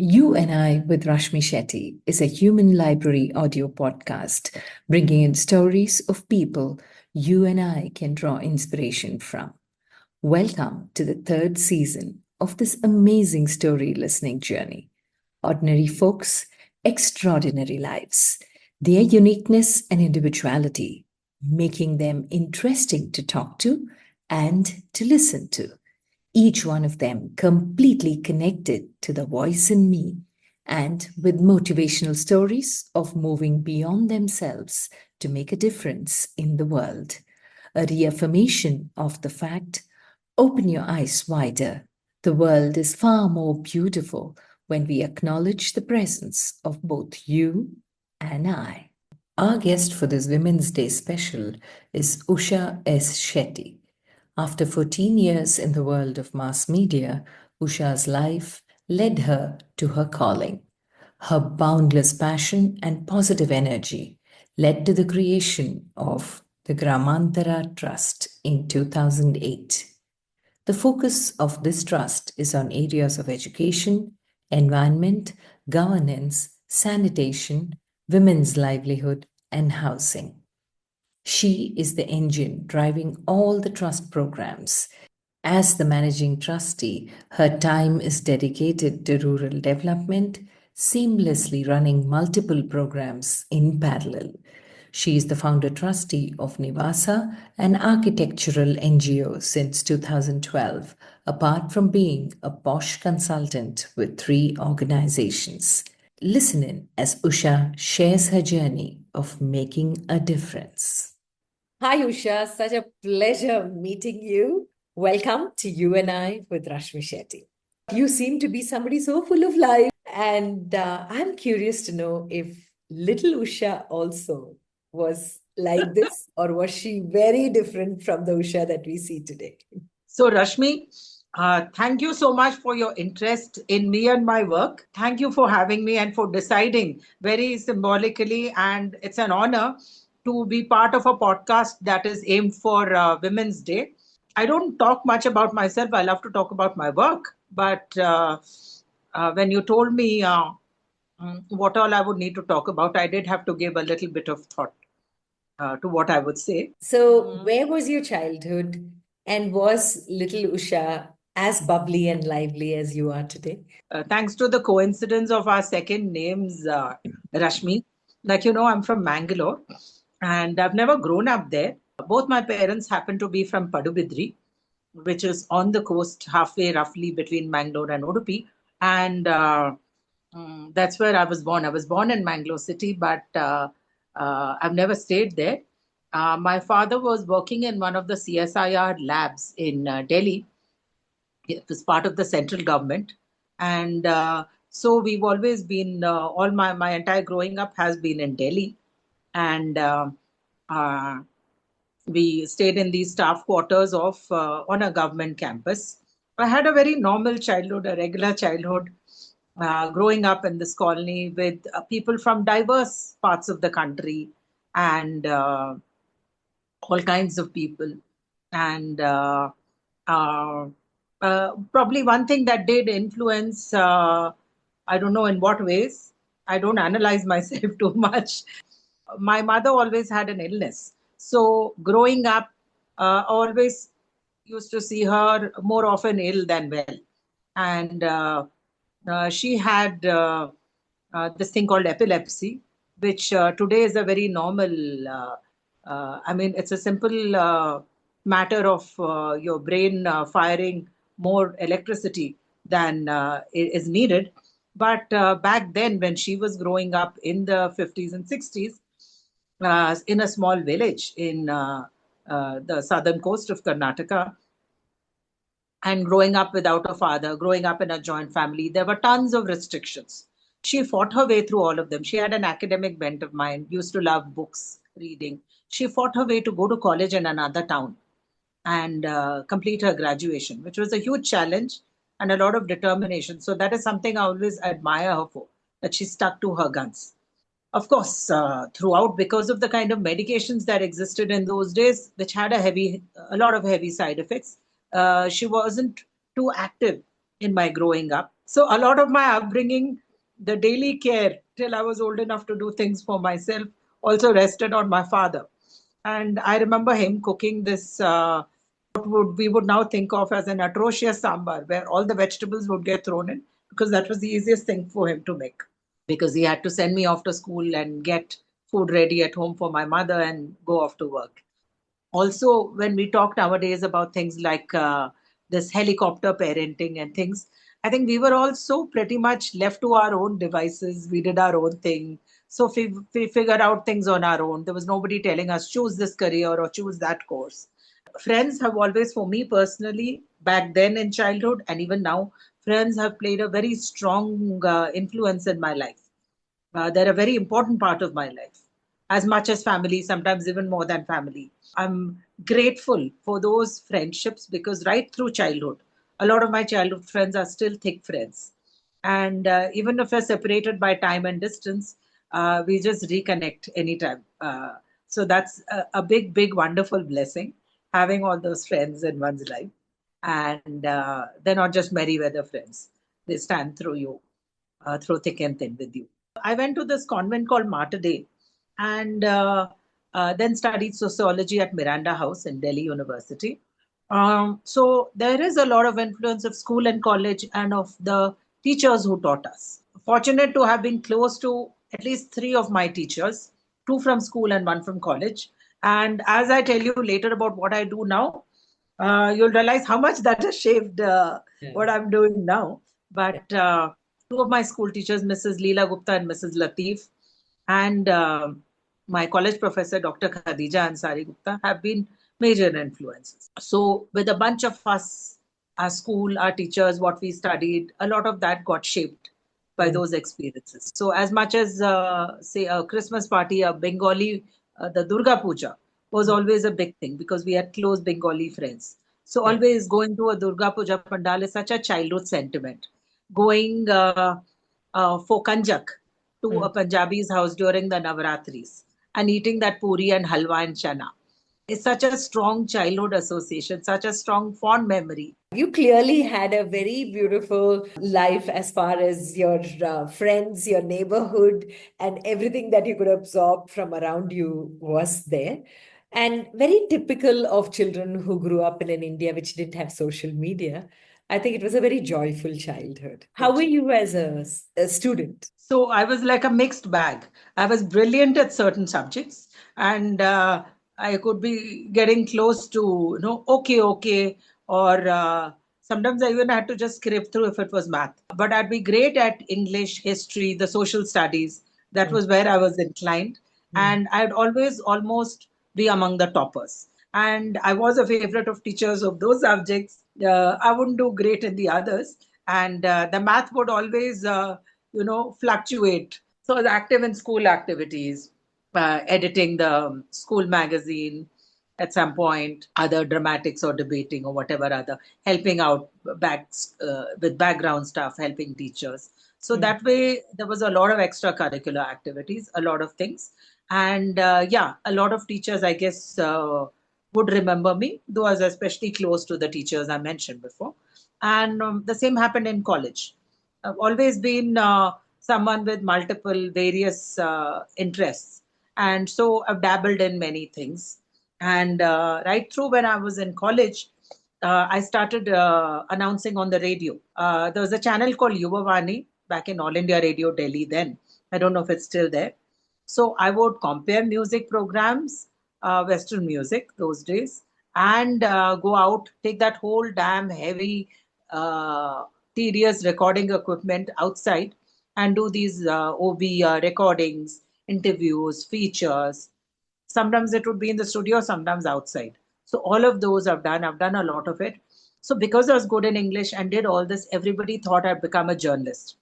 You and I with Rashmi Shetty is a human library audio podcast bringing in stories of people you and I can draw inspiration from. Welcome to the third season of this amazing story listening journey. Ordinary folks, extraordinary lives, their uniqueness and individuality, making them interesting to talk to and to listen to, each one of them completely connected to the voice in me and with motivational stories of moving beyond themselves to make a difference in the world. A reaffirmation of the fact: open your eyes wider. The world is far more beautiful when we acknowledge the presence of both you and I. Our guest for this Women's Day special is Usha S. Shetty. After 14 years in the world of mass media, Usha's life led her to her calling. Her boundless passion and positive energy led to the creation of the Gramaantara Trust in 2008. The focus of this trust is on areas of education, environment, governance, sanitation, women's livelihood, and housing. She is the engine driving all the trust programs. As the managing trustee, her time is dedicated to rural development, seamlessly running multiple programs in parallel. She is the founder trustee of Nivasa, an architectural NGO since 2012, apart from being a POSH consultant with 3 organizations. Listen in as Usha shares her journey of making a difference. Hi, Usha. Such a pleasure meeting you. Welcome to You and I with Rashmi Shetty. You seem to be somebody so full of life, and I'm curious to know if little Usha also was like this, or was she very different from the Usha that we see today? So, Rashmi, thank you so much for your interest in me and my work. Thank you for having me and for deciding very symbolically. And it's an honor to be part of a podcast that is aimed for Women's Day. I don't talk much about myself. I love to talk about my work. But when you told me what all I would need to talk about, I did have to give a little bit of thought to what I would say. So, where was your childhood, and was little Usha as bubbly and lively as you are today? Thanks to the coincidence of our second names, Rashmi. Like you know, I'm from Mangalore and I've never grown up there. Both my parents happen to be from Padubidri, which is on the coast, halfway roughly between Mangalore and Udupi. And that's where I was born. I was born in Mangalore city, but I've never stayed there. My father was working in one of the CSIR labs in Delhi. It was part of the central government. And so we've always been, all my entire growing up has been in Delhi. And uh, we stayed in these staff quarters of on a government campus. I had a very normal childhood, a regular childhood, growing up in this colony with people from diverse parts of the country and all kinds of people. And probably one thing that did influence, I don't know in what ways, I don't analyze myself too much. My mother always had an illness. So growing up, always used to see her more often ill than well. And she had this thing called epilepsy, which today is a very normal, I mean, it's a simple matter of your brain firing more electricity than is needed. But back then, when she was growing up in the 50s and 60s, in a small village in the southern coast of Karnataka, and growing up without a father, growing up in a joint family, there were tons of restrictions. She fought her way through all of them. She had an academic bent of mind, used to love books, reading. She fought her way to go to college in another town and complete her graduation, which was a huge challenge and a lot of determination. So that is something I always admire her for, that she stuck to her guns. Of course, throughout, because of the kind of medications that existed in those days, which had a lot of heavy side effects, she wasn't too active in my growing up. So a lot of my upbringing, the daily care till I was old enough to do things for myself, also rested on my father. And I remember him cooking this, we would now think of as an atrocious sambar, where all the vegetables would get thrown in, because that was the easiest thing for him to make. Because he had to send me off to school and get food ready at home for my mother and go off to work. Also, when we talk nowadays about things like this helicopter parenting and things, I think we were also pretty much left to our own devices. We did our own thing. So we figured out things on our own. There was nobody telling us, choose this career or choose that course. Friends have always, for me personally, back then in childhood and even now, friends have played a very strong influence in my life. They're a very important part of my life, as much as family, sometimes even more than family. I'm grateful for those friendships because right through childhood, a lot of my childhood friends are still thick friends. And even if we're separated by time and distance, we just reconnect anytime. So that's a big, big, wonderful blessing having all those friends in one's life. And they're not just merry weather friends, they stand through you, through thick and thin with you. I went to this convent called Mater Dei and then studied sociology at Miranda House in Delhi University. So there is a lot of influence of school and college and of the teachers who taught us. Fortunate to have been close to at least three of my teachers, two from school and one from college. And as I tell you later about what I do now, you'll realize how much that has shaped what I'm doing now. But two of my school teachers, Mrs. Leela Gupta and Mrs. Latif, and my college professor, Dr. Khadija Ansari Gupta, have been major influences. So, with a bunch of us, our school, our teachers, what we studied, a lot of that got shaped by those experiences. So, as much as, say, a Christmas party, a Bengali, the Durga Puja was always a big thing because we had close Bengali friends. So, always going to a Durga Puja pandal is such a childhood sentiment. Going for Kanjak to a Punjabi's house during the Navaratris and eating that puri and halwa and chana is such a strong childhood association, such a strong fond memory. You clearly had a very beautiful life as far as your friends, your neighborhood, and everything that you could absorb from around you was there. And very typical of children who grew up in an India which didn't have social media. I think it was a very joyful childhood. How were you as a student? So I was like a mixed bag. I was brilliant at certain subjects, and I could be getting close to, okay, okay, or sometimes I even had to just scrape through if it was math. But I'd be great at English, history, the social studies. That was where I was inclined. And I'd always almost be among the toppers. And I was a favorite of teachers of those subjects. I wouldn't do great in the others. And the math would always, fluctuate. So I was active in school activities, editing the school magazine at some point, other dramatics or debating or whatever other, helping out with background stuff, helping teachers. So that way, there was a lot of extracurricular activities, a lot of things. And yeah, a lot of teachers, I guess, would remember me, though I was especially close to the teachers I mentioned before. And the same happened in college. I've always been someone with multiple various interests. And so I've dabbled in many things. And right through when I was in college, I started announcing on the radio. There was a channel called Yuvavani back in All India Radio Delhi then. I don't know if it's still there. So I would compare music programs, Western music those days, and go out, take that whole damn heavy, tedious recording equipment outside and do these OB recordings, interviews, features. Sometimes it would be in the studio, sometimes outside. So all of those I've done. I've done a lot of it. So because I was good in English and did all this, everybody thought I'd become a journalist.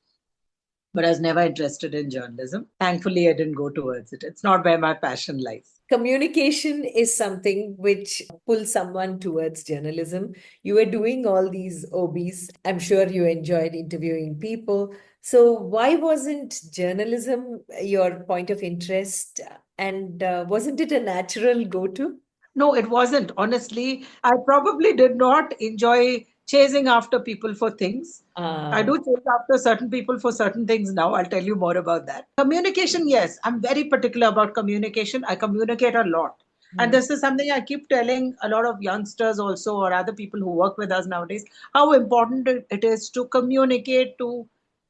But I was never interested in journalism. Thankfully, I didn't go towards it. It's not where my passion lies. Communication is something which pulls someone towards journalism. You were doing all these OBs. I'm sure you enjoyed interviewing people. So, why wasn't journalism your point of interest? And wasn't it a natural go to? No, it wasn't. Honestly, I probably did not enjoy chasing after people for things. I Ah, do chase after certain people for certain things now. I'll tell you more about that. Communication, yes. I'm very particular about communication. I communicate a lot. And hmm, this is something I keep telling a lot of youngsters also, or other people who work with us nowadays, how important it is to communicate, to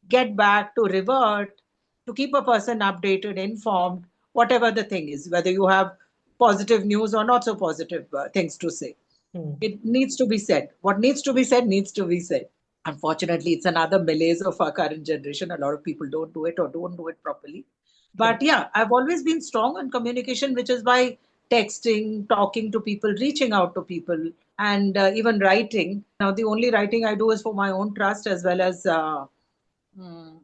get back, to revert, to keep a person updated, informed, whatever the thing is, whether you have positive news or not so positive things to say. hmm. It needs to be said. What needs to be said needs to be said. Unfortunately, it's another malaise of our current generation. A lot of people don't do it or don't do it properly. But Correct. yeah, I've always been strong on communication, which is why texting, talking to people, reaching out to people, and even writing. Now, the only writing I do is for my own trust, as well as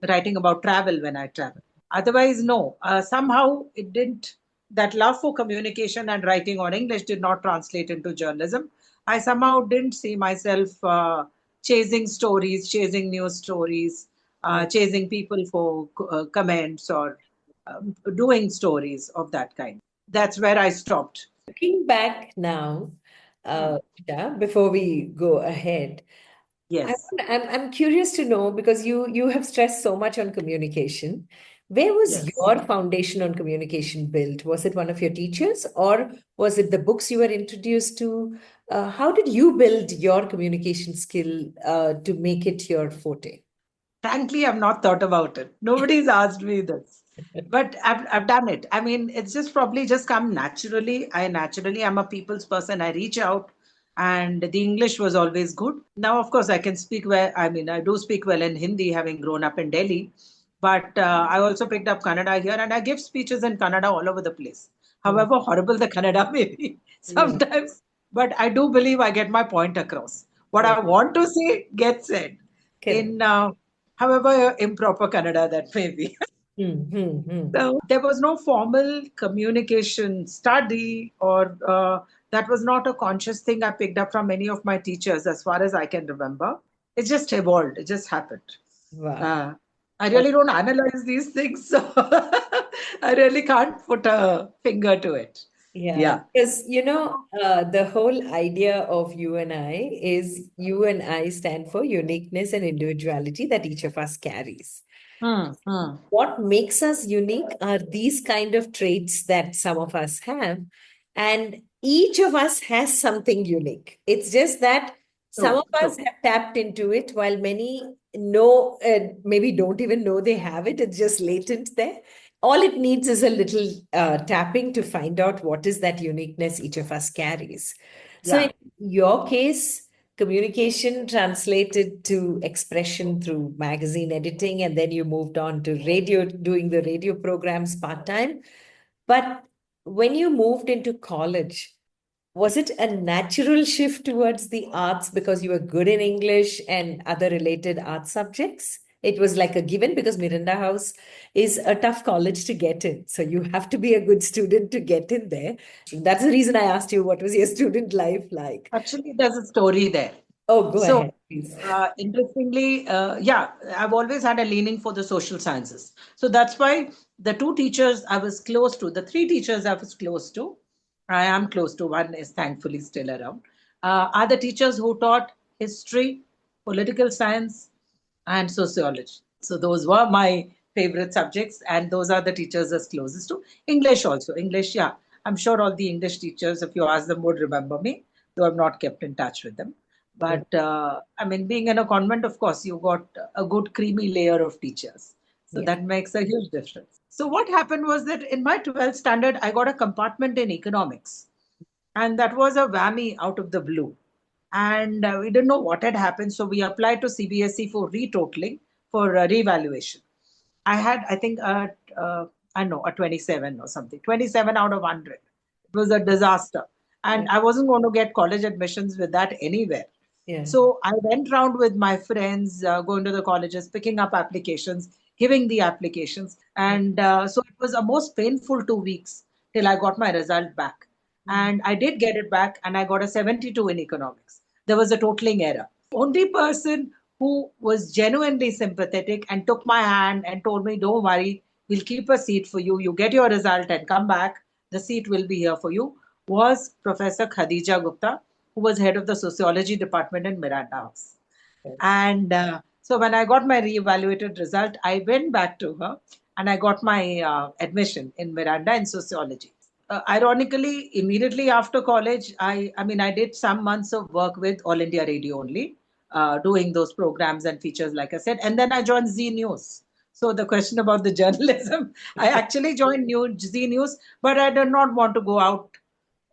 writing about travel when I travel. Otherwise, no. Somehow it didn't, that love for communication and writing on English did not translate into journalism. I somehow didn't see myself chasing stories, chasing news stories, Yeah. chasing people for comments or doing stories of that kind. That's where I stopped. Looking back now, Hmm. Shita, before we go ahead, Yes, I'm curious to know because you have stressed so much on communication. Where was yes. your foundation on communication built? Was it one of your teachers, or was it the books you were introduced to? How did you build your communication skill to make it your forte? Frankly, I've not thought about it. Nobody's asked me this. But I've done it. I mean, it's just probably just come naturally. I'm a people's person. I reach out, and the English was always good. Now, of course, I can speak well. I mean, I do speak well in Hindi, having grown up in Delhi. But I also picked up Kannada here, and I give speeches in Kannada all over the place. Hmm. However horrible the Kannada may be Yeah, sometimes, but I do believe I get my point across. What yeah, I want to say gets said correct. in however improper Kannada that may be. Hmm, hmm, hmm. So there was no formal communication study, or that was not a conscious thing I picked up from any of my teachers, as far as I can remember. It just evolved. It just happened. Wow. Uh, I really don't analyze these things, so I really can't put a finger to it. Yeah, Yeah. because the whole idea of you and I is you and I stand for uniqueness and individuality that each of us carries. Hmm, hmm. What makes us unique are these kind of traits that some of us have, and each of us has something unique. It's just that some True, of us true. have tapped into it, while many know, maybe don't even know they have it. It's just latent there. All it needs is a little tapping to find out what is that uniqueness each of us carries. So in Yeah. your case, communication translated to expression through magazine editing, and then you moved on to radio, doing the radio programs part time. But when you moved into college, was it a natural shift towards the arts because you were good in English and other related art subjects? It was like a given because Miranda House is a tough college to get in. So you have to be a good student to get in there. That's the reason I asked you what was your student life like. Actually, there's a story there. Oh, go So, ahead, please. interestingly, yeah, I've always had a leaning for the social sciences. So that's why the two teachers I was close to, the three teachers I was close to, I am close to, one is thankfully still around, are the teachers who taught history, political science, and sociology. So those were my favorite subjects, and those are the teachers as closest to English also. English, yeah, I'm sure all the English teachers, if you ask them, would remember me, though I've not kept in touch with them. Yeah. But I mean, being in a convent, of course, you got a good creamy layer of teachers. So Yeah. that makes a huge difference. So what happened was that in my 12th standard, I got a compartment in economics. And that was a whammy out of the blue. And we didn't know what had happened. So we applied to CBSE for retotaling, for revaluation. I had, I think, I know, a 27 or something, 27 out of 100. It was a disaster. Yeah. And I wasn't going to get college admissions with that anywhere. Yeah. So I went round with my friends, going to the colleges, picking up applications, giving the applications. And so it was a most painful 2 weeks till I got my result back. Mm. And I did get it back, and I got a 72 in economics. There was a totaling error. Only person who was genuinely sympathetic and took my hand and told me, "Don't worry, we'll keep a seat for you. You get your result and come back. The seat will be here for you," was Professor Khadija Gupta, who was head of the sociology department in Miranda House. Yes. And so when I got my re-evaluated result, I went back to her and I got my admission in Miranda in sociology. Ironically, immediately after college, I did some months of work with All India Radio only, doing those programs and features, like I said, and then I joined Z News. So the question about the journalism, I actually joined Z News, but I did not want to go out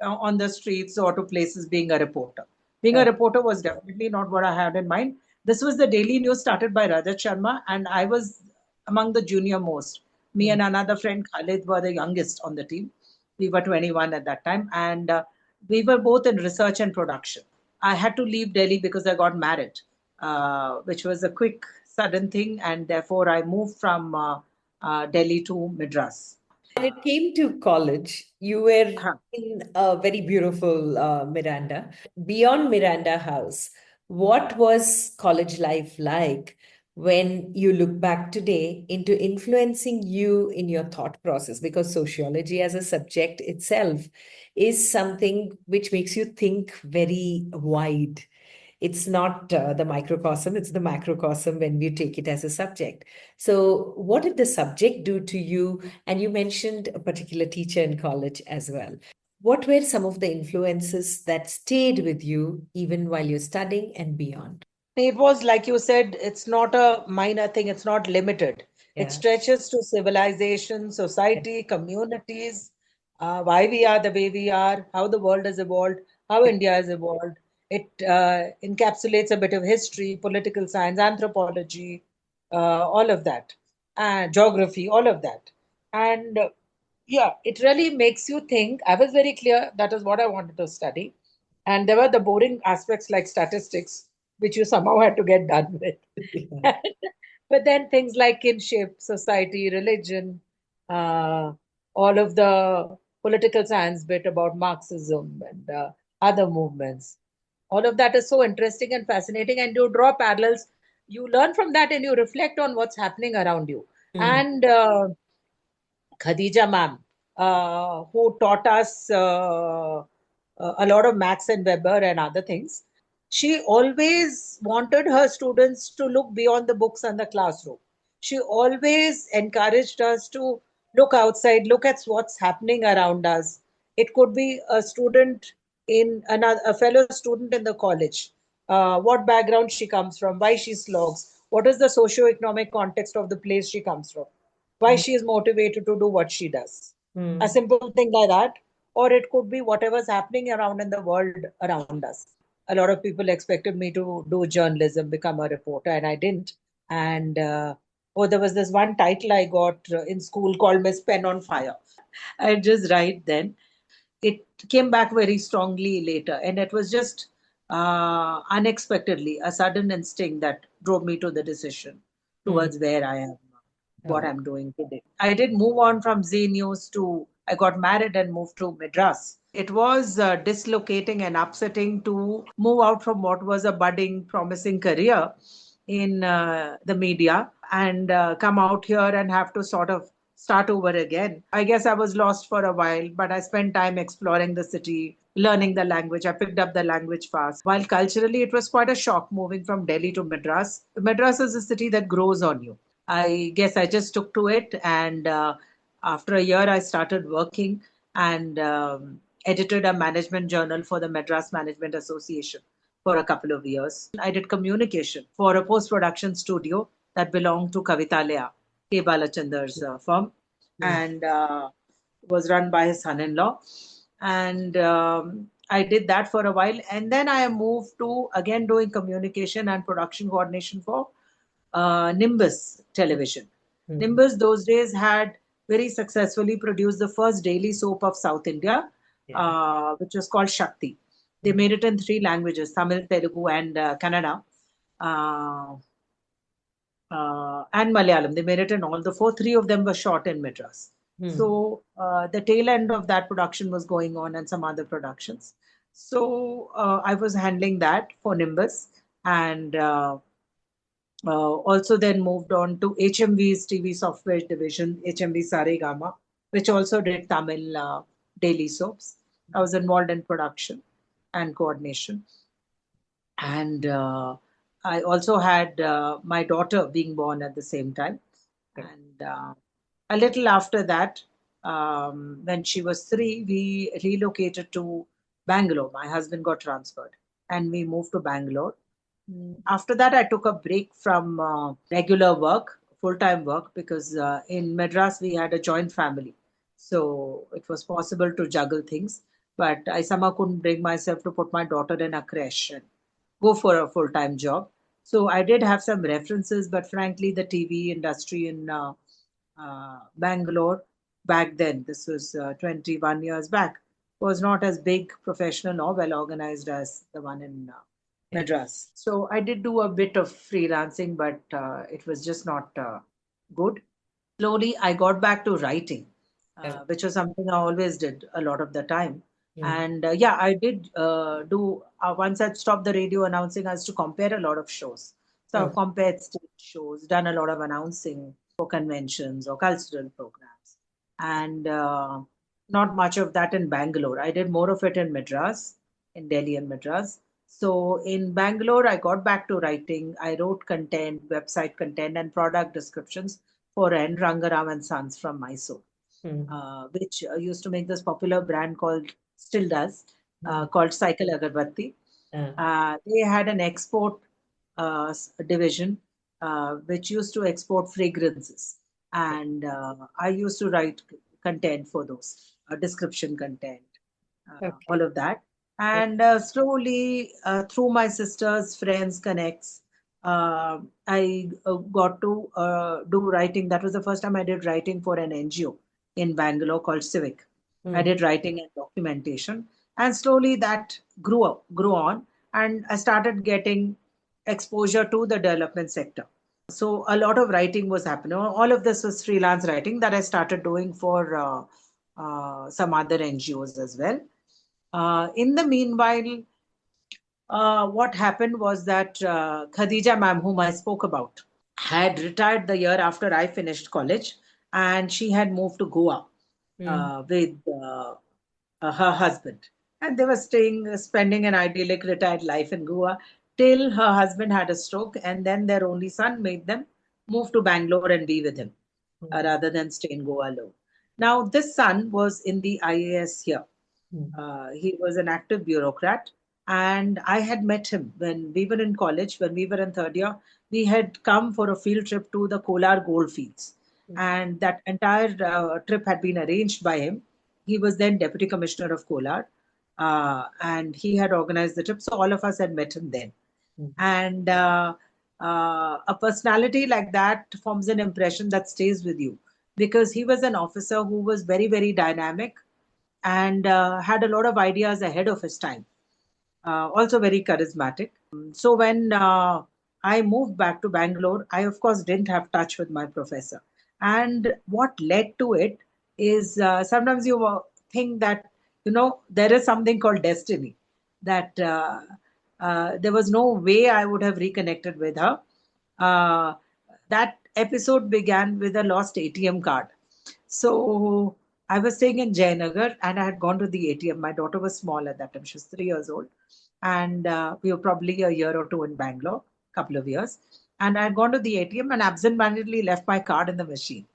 on the streets or to places being a reporter. Being a reporter was definitely not what I had in mind. This was the daily news started by Rajat Sharma, and I was among the junior most. Me and another friend Khalid were the youngest on the team. We were 21 at that time, and we were both in research and production. I had to leave Delhi because I got married, which was a quick, sudden thing, and therefore I moved from Delhi to Madras. When it came to college, you were Huh. in a very beautiful Miranda. Beyond Miranda House, what was college life like when you look back today into influencing you in your thought process? Because sociology as a subject itself is something which makes you think very wide. It's not the microcosm, it's the macrocosm when we take it as a subject. So, what did the subject do to you? And you mentioned a particular teacher in college as well. What were some of the influences that stayed with you even while you're studying and beyond? It was like you said, it's not a minor thing, it's not limited. It Yeah. stretches to civilization, society, communities, why we are the way we are, how the world has evolved, how India has evolved. It encapsulates a bit of history, political science, anthropology, all of that, geography, all of that. And yeah, it really makes you think. I was very clear that is what I wanted to study. And there were the boring aspects like statistics, which you somehow had to get done with. Yeah. But then things like kinship, society, religion, uh, all of the political science bit about Marxism and other movements, all of that is so interesting and fascinating. And you draw parallels. You learn from that and you reflect on what's happening around you. Mm. And Khadija ma'am, who taught us a lot of Max and Weber and other things. She always wanted her students to look beyond the books and the classroom. She always encouraged us to look outside, look at what's happening around us. It could be a student in another, a fellow student in the college, what background she comes from, why she slogs, what is the socio-economic context of the place she comes from, why Mm. she is motivated to do what she does. A Mm. simple thing like that. Or it could be whatever's happening around in the world around us. A lot of people expected me to do journalism, become a reporter, and I didn't. And there was this one title I got in school called Miss Pen on Fire. I just write then. It came back very strongly later, and it was just unexpectedly a sudden instinct that drove me to the decision Mm. towards where I am, what Oh. I'm doing today. I did move on from Z News to, I got married and moved to Madras. It was dislocating and upsetting to move out from what was a budding, promising career in the media and come out here and have to sort of start over again. I guess I was lost for a while, but I spent time exploring the city, learning the language. I picked up the language fast. While culturally, it was quite a shock moving from Delhi to Madras. Madras is a city that grows on you. I guess I just took to it, and after a year, I started working and edited a management journal for the Madras Management Association for a couple of years. I did communication for a post production studio that belonged to Kavitalaya, K. Balachandar's firm, Mm. and was run by his son in law. And I did that for a while. And then I moved to again doing communication and production coordination for Nimbus television. Mm. Nimbus those days had very successfully produced the first daily soap of South India, Yeah. which was called Shakti. They Mm. made it in three languages: Tamil, Telugu, and Kannada, uh, and Malayalam. They made it in all the four. Three of them were shot in Madras. Mm. So the tail end of that production was going on, and some other productions. So I was handling that for Nimbus, and also then moved on to HMV's TV software division, HMV Saregama, which also did Tamil daily soaps. I was involved in production. and coordination. And I also had my daughter being born at the same time. And a little after that, when she was 3, we relocated to Bangalore. My husband got transferred and we moved to Bangalore. After that, I took a break from regular work, full time work, because in Madras we had a joint family. So it was possible to juggle things. But I somehow couldn't bring myself to put my daughter in a creche and go for a full time job. So I did have some references, but frankly, the TV industry in Bangalore back then, this was 21 years back, was not as big, professional, or well organized as the one in Madras. So I did do a bit of freelancing, but it was just not good. Slowly, I got back to writing, which was something I always did a lot of the time. And yeah, I did do, once I stopped the radio announcing, I used to compare a lot of shows. So I've compared stage shows, done a lot of announcing for conventions or cultural programs. And not much of that in Bangalore. I did more of it in Madras, in Delhi and Madras. So in Bangalore, I got back to writing. I wrote content, website content, and product descriptions for N. Rangaram and Sons from Mysore, which used to make this popular brand called, still does, called Cycle Agarbatti. They had an export division which used to export fragrances. And I used to write content for those, description content, all of that. And slowly, through my sister's friends connects, I got to do writing. That was the first time I did writing for an NGO in Bangalore called Civic. I did writing and documentation, and slowly that grew on, and I started getting exposure to the development sector. So a lot of writing was happening. All of this was freelance writing that I started doing for some other NGOs as well. In the meanwhile, what happened was that Khadija ma'am, whom I spoke about, had retired the year after I finished college, and she had moved to Goa with her husband. And they were spending an idyllic retired life in Goa till her husband had a stroke, and then their only son made them move to Bangalore and be with him rather than stay in Goa alone. Now, this son was in the IAS here. He was an active bureaucrat, and I had met him when we were in college. When we were in third year, we had come for a field trip to the Kolar gold fields, and that entire trip had been arranged by him. He was then deputy commissioner of Kolar, and he had organized the trip. So all of us had met him then. And a personality like that forms an impression that stays with you, because he was an officer who was very, very dynamic and had a lot of ideas ahead of his time. Also very charismatic. So when I moved back to Bangalore, I of course didn't have touch with my professor. And what led to it is sometimes you think that, there is something called destiny, that there was no way I would have reconnected with her. Uh, that episode began with a lost ATM card. So I was staying in Jayanagar and I had gone to the ATM. My daughter was small at that time. She was 3 years old. And we were probably a year or two in Bangalore, couple of years. And I had gone to the ATM and absentmindedly left my card in the machine.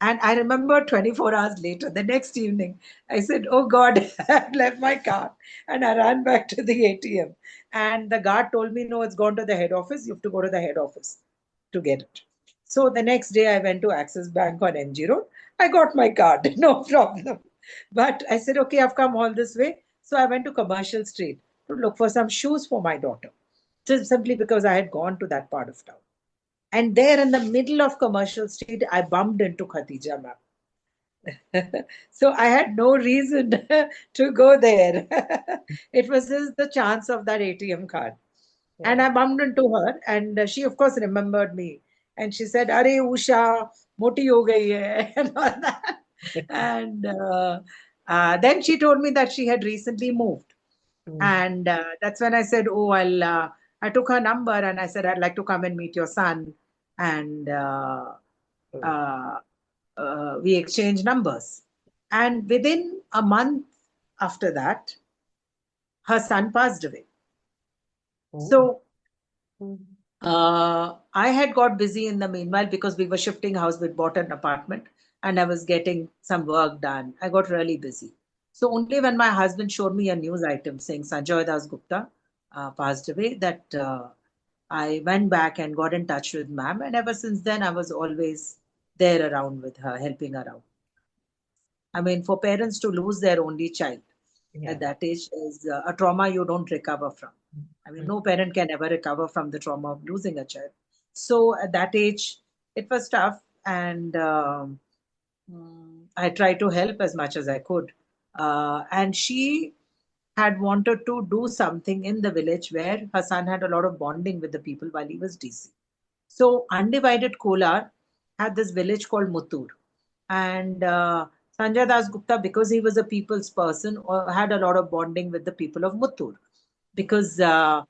And I remember 24 hours later, the next evening, I said, "Oh God, I've left my card." And I ran back to the ATM. And the guard told me, "No, it's gone to the head office. You have to go to the head office to get it." So the next day, I went to Axis Bank on MG Road. I got my card, no problem. But I said, "Okay, I've come all this way." So I went to Commercial Street to look for some shoes for my daughter, just simply because I had gone to that part of town. And there in the middle of Commercial Street, I bumped into Khatija ma'am. So I had no reason to go there. It was just the chance of that ATM card. And I bumped into her, and she, of course, remembered me. And she said, "Are Usha, moti ho gayi hai," and all that. And then she told me that she had recently moved. And that's when I said, "Oh, I took her number and I said, I'd like to come and meet your son." And uh, we exchanged numbers. And within a month after that, her son passed away. Oh. So I had got busy in the meanwhile because we were shifting house. We bought an apartment and I was getting some work done. I got really busy. So only when my husband showed me a news item saying Sanjay Das Gupta passed away, that I went back and got in touch with ma'am. And ever since then, I was always there around with her, helping her out. I mean, for parents to lose their only child at Yeah. that age is a trauma you don't recover from. I mean, no parent can ever recover from the trauma of losing a child. So at that age, it was tough, and I tried to help as much as I could. And she had wanted to do something in the village where her son had a lot of bonding with the people while he was DC. So undivided Kolar had this village called Muttur, and Sanjay Das Gupta, because he was a people's person, had a lot of bonding with the people of Muttur, because uh,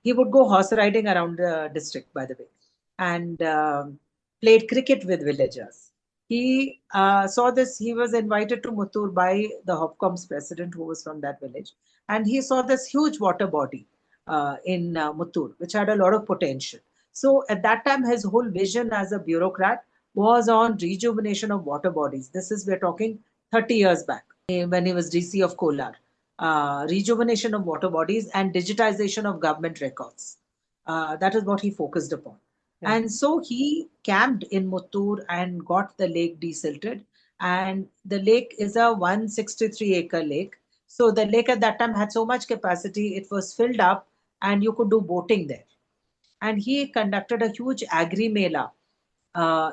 he would go horse riding around the district, by the way, and played cricket with villagers. He saw this. He was invited to Muttur by the Hopcom's president, who was from that village, and he saw this huge water body in Muttur, which had a lot of potential. So at that time, his whole vision as a bureaucrat was on rejuvenation of water bodies. This is, we're talking 30 years back, when he was DC of Kolar. Rejuvenation of water bodies and digitization of government records. That is what he focused upon. Yeah. And so he camped in Muttur and got the lake desilted. And the lake is a 163-acre lake. So the lake at that time had so much capacity, it was filled up and you could do boating there. And he conducted a huge agri mela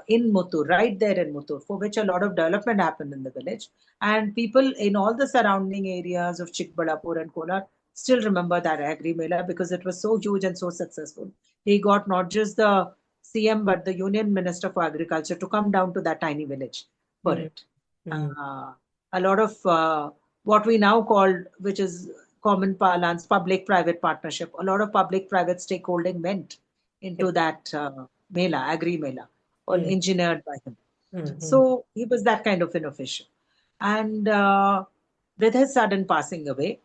in Muttur, right there in Muttur, for which a lot of development happened in the village. And people in all the surrounding areas of Chikbalapur and Kolar still remember that agri mela because it was so huge and so successful. He got not just the CM but the Union Minister for Agriculture to come down to that tiny village for Mm. it. Mm. A lot of what we now call, which is common parlance, public-private partnership, a lot of public-private stakeholding went Yeah. into that mela, agri mela, all Mm. engineered by him. Mm. So he was that kind of an official. And with his sudden passing away,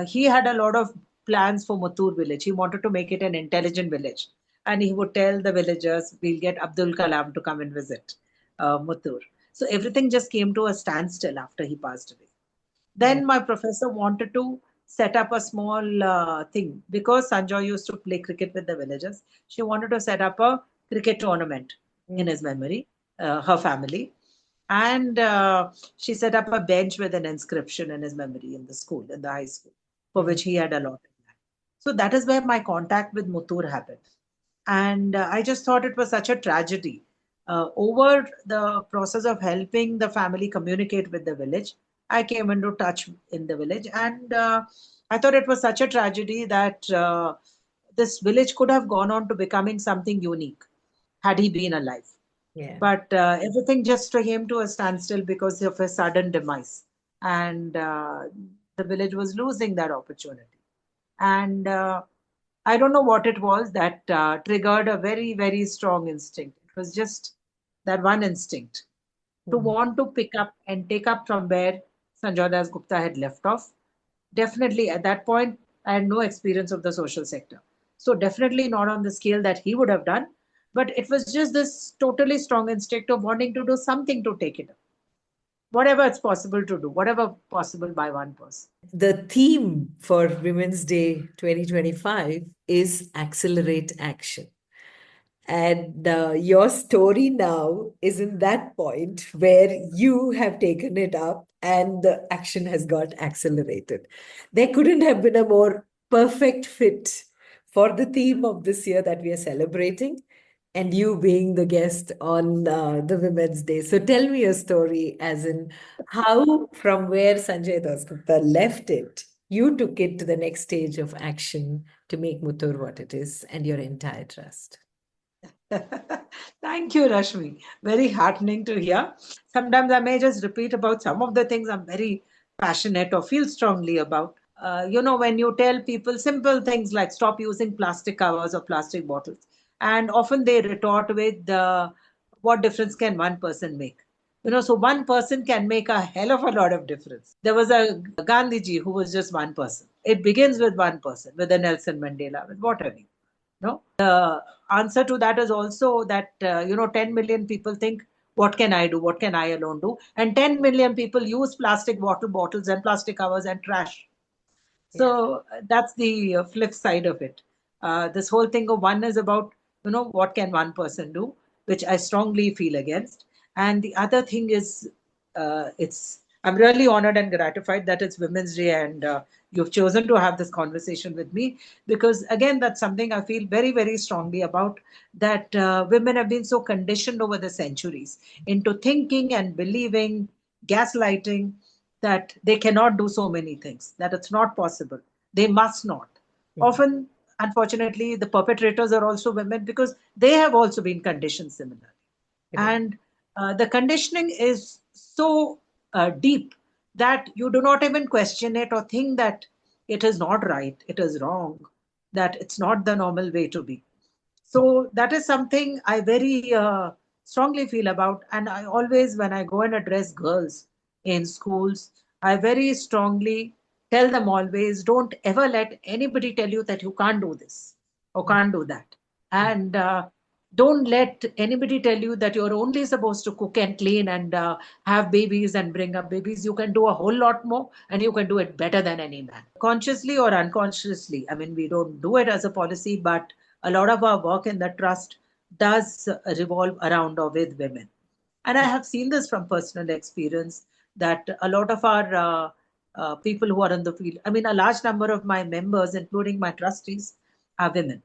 he had a lot of plans for Muttur village. He wanted to make it an intelligent village. And he would tell the villagers, we'll get Abdul Kalam to come and visit Muttur. So everything just came to a standstill after he passed away. Yeah. Then my professor wanted to set up a small thing because Sanjoy used to play cricket with the villagers. She wanted to set up a cricket tournament in Mm. his memory, her family. And she set up a bench with an inscription in his memory in the school, in the high school, for Mm. which he had allotted land. So that is where my contact with Muttur happened. And I just thought it was such a tragedy. Over the process of helping the family communicate with the village, I came into touch in the village, and I thought it was such a tragedy that this village could have gone on to becoming something unique had he been alive. Yeah. But everything just came to a standstill because of a sudden demise, and the village was losing that opportunity. And I don't know what it was that triggered a very, very strong instinct. It was just that one instinct to Mm. want to pick up and take up from where Sanjay Das Gupta had left off. Definitely at that point, I had no experience of the social sector. So, definitely not on the scale that he would have done. But it was just this totally strong instinct of wanting to do something to take it up. Whatever it's possible to do, whatever possible by one person. The theme for Women's Day 2025 is Accelerate Action. And your story now is in that point where you have taken it up and the action has got accelerated. There couldn't have been a more perfect fit for the theme of this year that we are celebrating, and you being the guest on the Women's Day. So tell me your story, as in how, from where Sanjay Dasgupta left it, you took it to the next stage of action to make Muttur what it is and your entire trust. Thank you, Rashmi. Very heartening to hear. Sometimes I may just repeat about some of the things I'm very passionate or feel strongly about. When you tell people simple things like stop using plastic covers or plastic bottles, and often they retort with, what difference can one person make? So one person can make a hell of a lot of difference. There was a Gandhiji who was just one person. It begins with one person, with a Nelson Mandela, with whatever. No, the answer to that is also that 10 million people think, what can I do? What can I alone do? And 10 million people use plastic water bottles and plastic covers and trash. So that's the flip side of it. This whole thing of one is about, what can one person do, which I strongly feel against. And the other thing is, I'm really honored and gratified that it's Women's Day and you've chosen to have this conversation with me because, again, that's something I feel very, very strongly about, that women have been so conditioned over the centuries into thinking and believing, gaslighting, that they cannot do so many things, that it's not possible. They must not. Often, unfortunately, the perpetrators are also women because they have also been conditioned similarly. And the conditioning is so deep that you do not even question it or think that it is not right, it is wrong, that it's not the normal way to be. So that is something I very strongly feel about. And I always, when I go and address girls in schools, I very strongly tell them always, don't ever let anybody tell you that you can't do this or can't do that. And don't let anybody tell you that you're only supposed to cook and clean and have babies and bring up babies. You can do a whole lot more and you can do it better than any man. Consciously or unconsciously, I mean, we don't do it as a policy, but a lot of our work in the trust does revolve around or with women. And I have seen this from personal experience that a lot of our people who are in the field, I mean, a large number of my members, including my trustees, are women.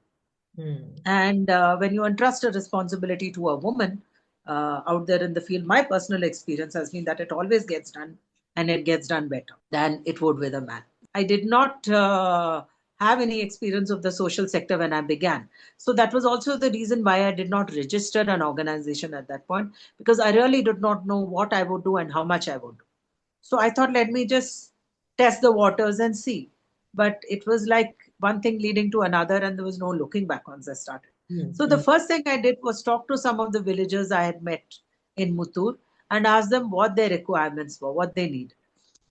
And when you entrust a responsibility to a woman out there in the field, my personal experience has been that it always gets done and it gets done better than it would with a man. I did not have any experience of the social sector when I began. So that was also the reason why I did not register an organization at that point, because I really did not know what I would do and how much I would do. So I thought, let me just test the waters and see. But it was like one thing leading to another, and there was no looking back once I started. So the first thing I did was talk to some of the villagers I had met in Muttur and ask them what their requirements were, what they need.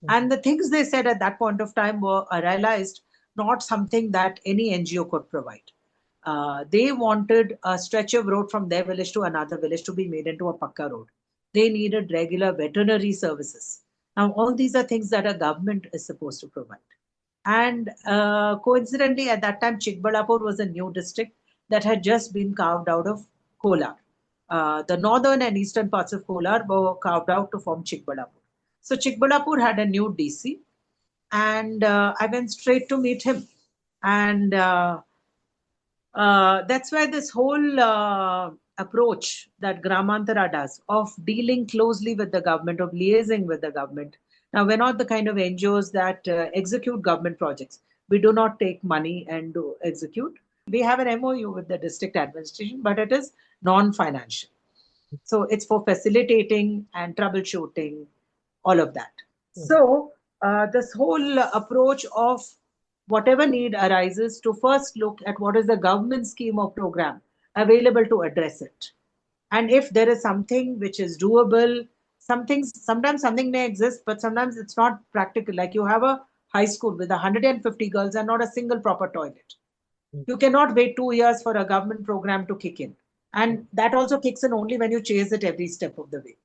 And the things they said at that point of time were, I realized, not something that any NGO could provide. They wanted a stretch of road from their village to another village to be made into a pakka road. They needed regular veterinary services. Now, all these are things that a government is supposed to provide. And coincidentally, at that time, Chikbalapur was a new district that had just been carved out of Kolar. The northern and eastern parts of Kolar were carved out to form Chikbalapur. So Chikbalapur had a new DC, and I went straight to meet him. And that's why this whole approach that Gramaantara does of dealing closely with the government, of liaising with the government. Now, we're not the kind of NGOs that execute government projects. We do not take money and do execute. We have an MOU with the district administration, but it is non-financial. So it's for facilitating and troubleshooting, all of that. So this whole approach of whatever need arises to first look at what is the government scheme or program available to address it. And if there is something which is doable, sometimes something may exist, but sometimes it's not practical. Like you have a high school with 150 girls and not a single proper toilet. You cannot wait 2 years for a government program to kick in. And that also kicks in only when you chase it every step of the way.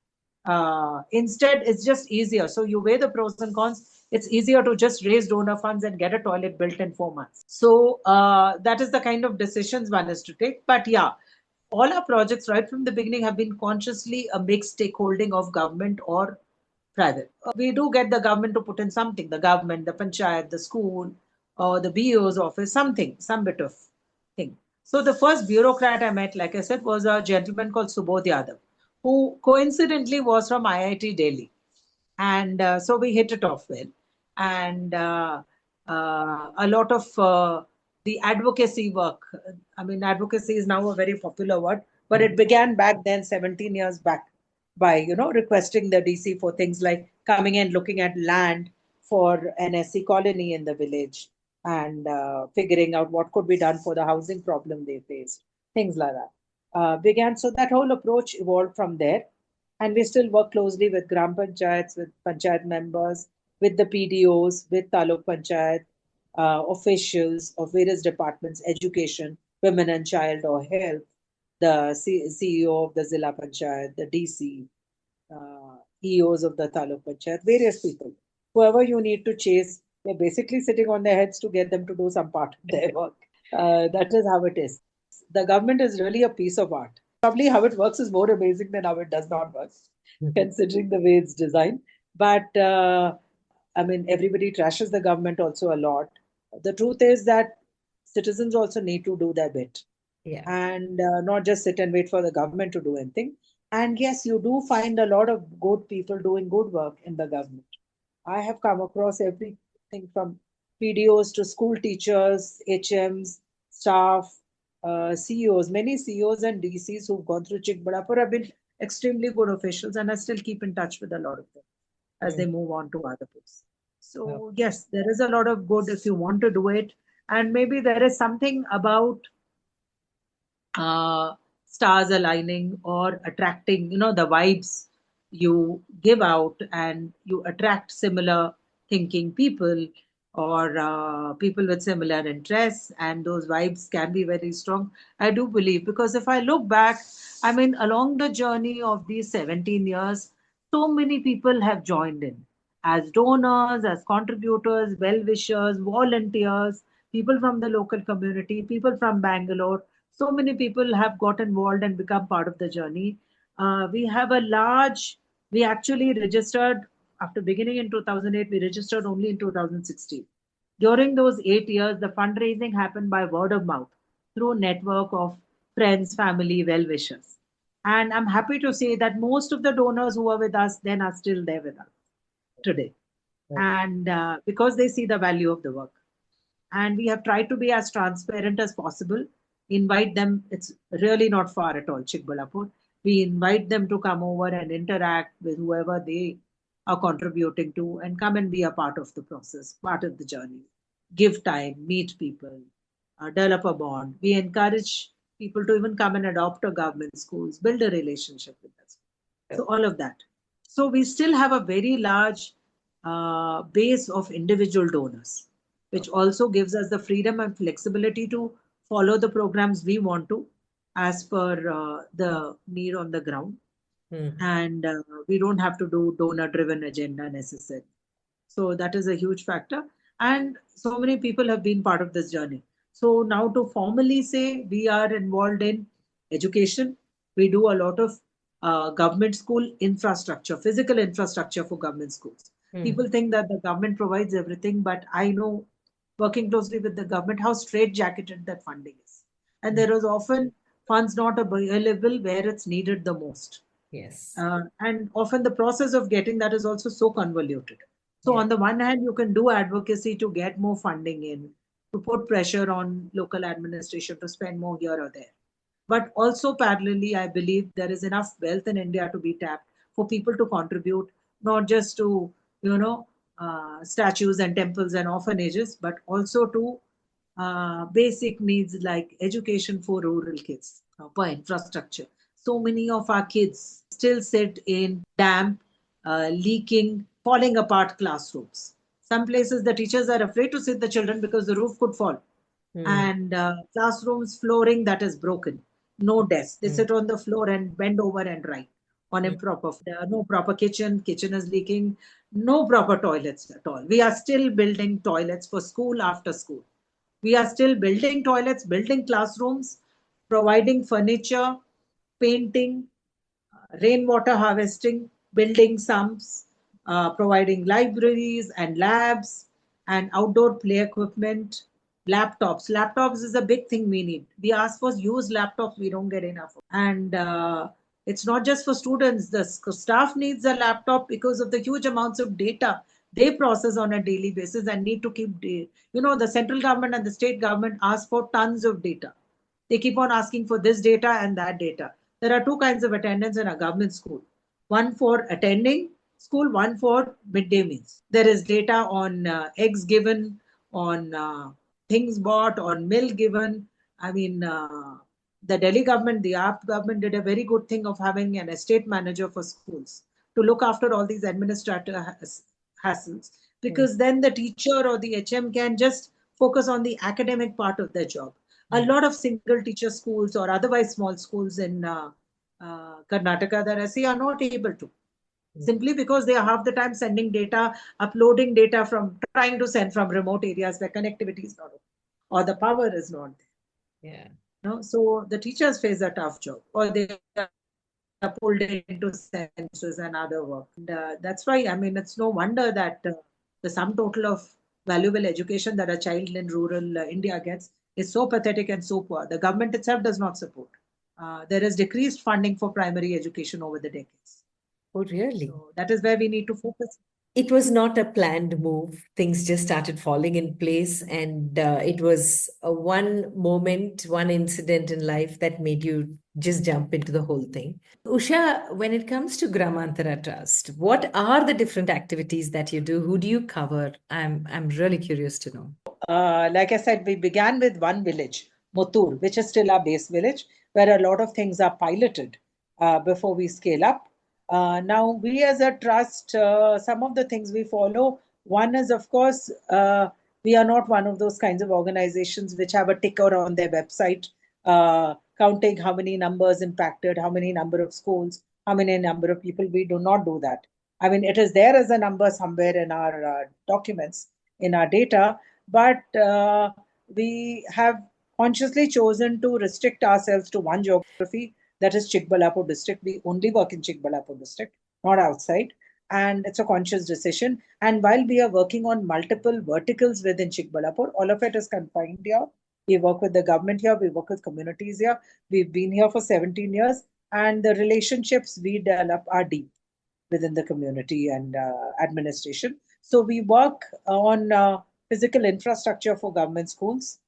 Instead, it's just easier. So you weigh the pros and cons. It's easier to just raise donor funds and get a toilet built in 4 months. So that is the kind of decisions one has to take. But yeah, all our projects right from the beginning have been consciously a mixed stakeholding of government or private. We do get the government to put in something, the government, the panchayat, the school, or the BO's office, something, some bit of thing. So the first bureaucrat I met, like I said, was a gentleman called Subodh Yadav, who coincidentally was from IIT Delhi. And so we hit it off well. And a lot of the advocacy work, I mean, advocacy is now a very popular word, but it began back then, 17 years back, by requesting the DC for things like coming and looking at land for an SC colony in the village and figuring out what could be done for the housing problem they faced, things like that. Began, so that whole approach evolved from there. And we still work closely with Gram Panchayats, with Panchayat members, with the PDOs, with Taluk Panchayat, officials of various departments, education, women and child or health, the CEO of the Zilla Panchayat, the DC, EOs of the Taluk Panchayat, various people. Whoever you need to chase, they're basically sitting on their heads to get them to do some part of their work. That is how it is. The government is really a piece of art. Probably how it works is more amazing than how it does not work, considering the way it's designed. But I mean, everybody trashes the government also a lot. The truth is that citizens also need to do their bit Yeah. and not just sit and wait for the government to do anything. And yes, you do find a lot of good people doing good work in the government. I have come across everything from PDOs to school teachers, HMs, staff, CEOs. Many CEOs and DCs who've gone through Chikbadapur have been extremely good officials, and I still keep in touch with a lot of them as they Mm. move on to other posts. Oh, So, yes, there is a lot of good if you want to do it. And maybe there is something about uh, stars aligning or attracting, the vibes you give out and you attract similar thinking people or people with similar interests, and those vibes can be very strong. I do believe, because if I look back, I mean, along the journey of these 17 years, so many people have joined in as donors, as contributors, well wishers, volunteers, people from the local community, people from Bangalore. So many people have got involved and become part of the journey. We have a large, we actually registered after beginning in 2008, we registered only in 2016. During those 8 years, the fundraising happened by word of mouth through a network of friends, family, well wishers. And I'm happy to say that most of the donors who were with us then are still there with us today. And because they see the value of the work. And we have tried to be as transparent as possible. Invite them, it's really not far at all, Chikbalapur. We invite them to come over and interact with whoever they are contributing to and come and be a part of the process, part of the journey. Give time, meet people, develop a bond. We encourage people to even come and adopt a government schools, build a relationship with us. So all of that. So we still have a very large base of individual donors, which also gives us the freedom and flexibility to follow the programs we want to as per the need on the ground. mm. And we don't have to do donor driven agenda necessary. So that is a huge factor. And so many people have been part of this journey. So now to formally say we are involved in education, we do a lot of government school infrastructure, physical infrastructure for government schools. Mm. People think that the government provides everything, but I know, working closely with the government, how straitjacketed that funding is. And Mm. there is often funds not available where it's needed the most. Yes. And often the process of getting that is also so convoluted. So, Yeah. on the one hand, you can do advocacy to get more funding in, to put pressure on local administration to spend more here or there. But also, parallelly, I believe there is enough wealth in India to be tapped for people to contribute, not just to, you know, statues and temples and orphanages, but also to basic needs like education for rural kids, proper infrastructure. So many of our kids still sit in damp, leaking, falling apart classrooms. Some places the teachers are afraid to sit the children because the roof could fall, Mm. and classrooms flooring that is broken, no desks. They Mm. sit on the floor and bend over and write on Mm. improper. There are no proper kitchen is leaking, no proper toilets at all. We are still building toilets for school after school. We are still building toilets, building classrooms, providing furniture, painting, rainwater harvesting, building sumps, providing libraries and labs and outdoor play equipment, laptops. Laptops is a big thing we need. We ask for used laptops, we don't get enough. And it's not just for students, the staff needs a laptop because of the huge amounts of data they process on a daily basis and need to keep, the central government and the state government ask for tons of data. They keep on asking for this data and that data. There are two kinds of attendance in a government school, one for attending school, one for midday meals. There is data on eggs given, on things bought, on milk given. I mean, The Delhi government, the AAP government did a very good thing of having an estate manager for schools to look after all these administrative hassles, because then the teacher or the HM can just focus on the academic part of their job. A lot of single teacher schools or otherwise small schools in Karnataka that I see are not able to, simply because they are half the time sending data, uploading data from, trying to send from remote areas where connectivity is not open or the power is not there. Yeah. No, so the teachers face a tough job, or they are pulled into census and other work. And that's why, I mean, it's no wonder that the sum total of valuable education that a child in rural India gets is so pathetic and so poor. The government itself does not support. There is decreased funding for primary education over the decades. Oh, really? So that is where we need to focus. It was not a planned move. Things just started falling in place, and it was a one moment, one incident in life that made you just jump into the whole thing. Usha, when it comes to Gramaantara Trust, what are the different activities that you do? Who do you cover? I'm really curious to know. Like I said, we began with one village, Motur, which is still our base village, where a lot of things are piloted before we scale up. Now, we as a trust, some of the things we follow, one is, of course, we are not one of those kinds of organizations which have a ticker on their website counting how many numbers impacted, how many number of schools, how many number of people. We do not do that. I mean, it is there as a number somewhere in our documents, in our data, but we have consciously chosen to restrict ourselves to one geography, that is Chikbalapur district. We only work in Chikbalapur district, not outside. And it's a conscious decision. And while we are working on multiple verticals within Chikbalapur, all of it is confined here. We work with the government here, we work with communities here. We've been here for 17 years, and the relationships we develop are deep within the community and administration. So we work on physical infrastructure for government schools,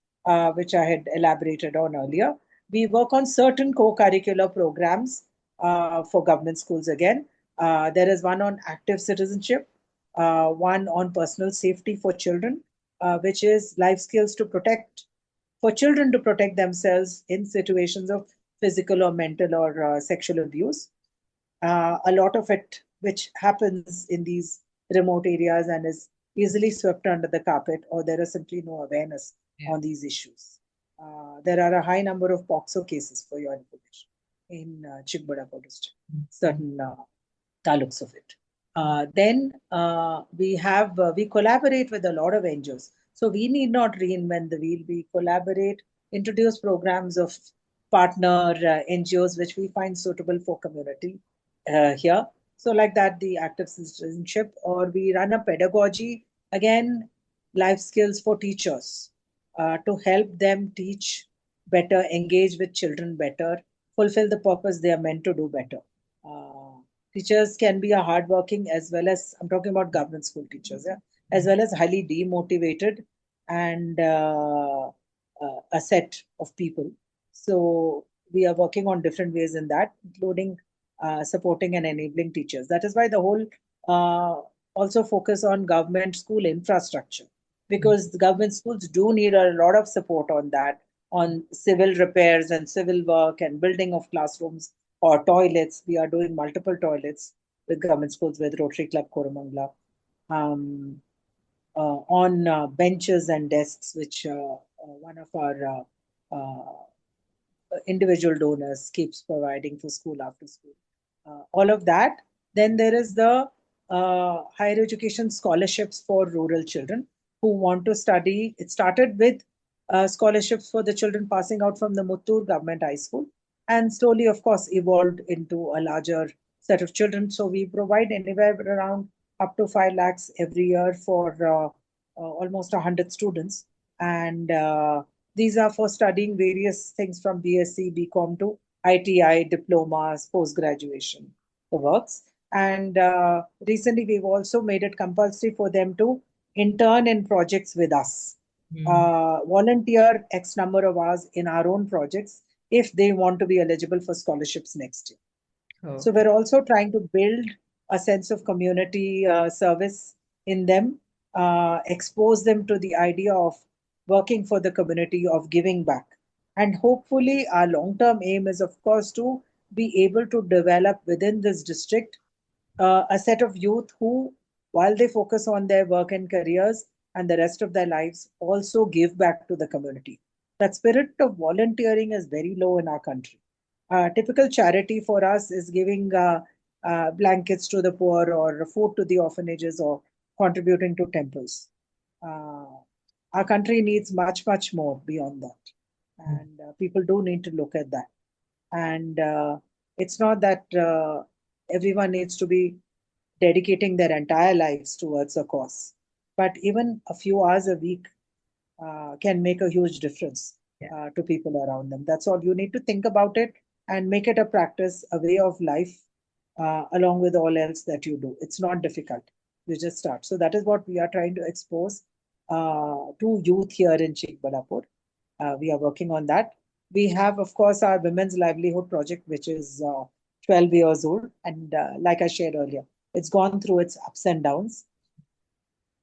which I had elaborated on earlier. We work on certain co-curricular programs for government schools again. There is one on active citizenship, one on personal safety for children, which is life skills to protect, for children to protect themselves in situations of physical or mental or sexual abuse. A lot of it, which happens in these remote areas and is easily swept under the carpet, or there is simply no awareness on these issues. There are a high number of POXO cases, for your information, in Chikbadapur district, certain taluks of it. Then we collaborate with a lot of NGOs. So we need not reinvent the wheel. We collaborate, introduce programs of partner NGOs which we find suitable for community here. So like that, the active citizenship, or we run a pedagogy, again, life skills for teachers to help them teach better, engage with children better, fulfill the purpose they are meant to do better. Teachers can be a hardworking, as well as, I'm talking about government school teachers, yeah, as well as highly demotivated and a set of people. So we are working on different ways in that, including supporting and enabling teachers. That is why the whole also focus on government school infrastructure, because the government schools do need a lot of support on that, on civil repairs and civil work and building of classrooms or toilets. We are doing multiple toilets with government schools with Rotary Club Koramangala, on benches and desks, which one of our individual donors keeps providing for school after school. All of that. Then there is the higher education scholarships for rural children who want to study. It started with scholarships for the children passing out from the Muttur Government High School, and slowly, of course, evolved into a larger set of children. So we provide anywhere around up to 5 lakhs every year for almost 100 students. And these are for studying various things from BSc, BCom to ITI, diplomas, post graduation, the works. And recently, we've also made it compulsory for them to intern in projects with us, volunteer X number of hours in our own projects if they want to be eligible for scholarships next year. Oh. So we're also trying to build a sense of community service in them, expose them to the idea of working for the community, of giving back. And hopefully, our long term aim is, of course, to be able to develop within this district a set of youth who, while they focus on their work and careers and the rest of their lives, also give back to the community. That spirit of volunteering is very low in our country. Typical charity for us is giving blankets to the poor or food to the orphanages or contributing to temples. Uh, our country needs much, much more beyond that. And people do need to look at that. And it's not that everyone needs to be dedicating their entire lives towards a cause, but even a few hours a week can make a huge difference to people around them. That's all. You need to think about it and make it a practice, a way of life, along with all else that you do. It's not difficult. You just start. So that is what we are trying to expose to youth here in Chikbalapur. We are working on that. We have, of course, our Women's Livelihood Project, which is 12 years old. And like I shared earlier, it's gone through its ups and downs.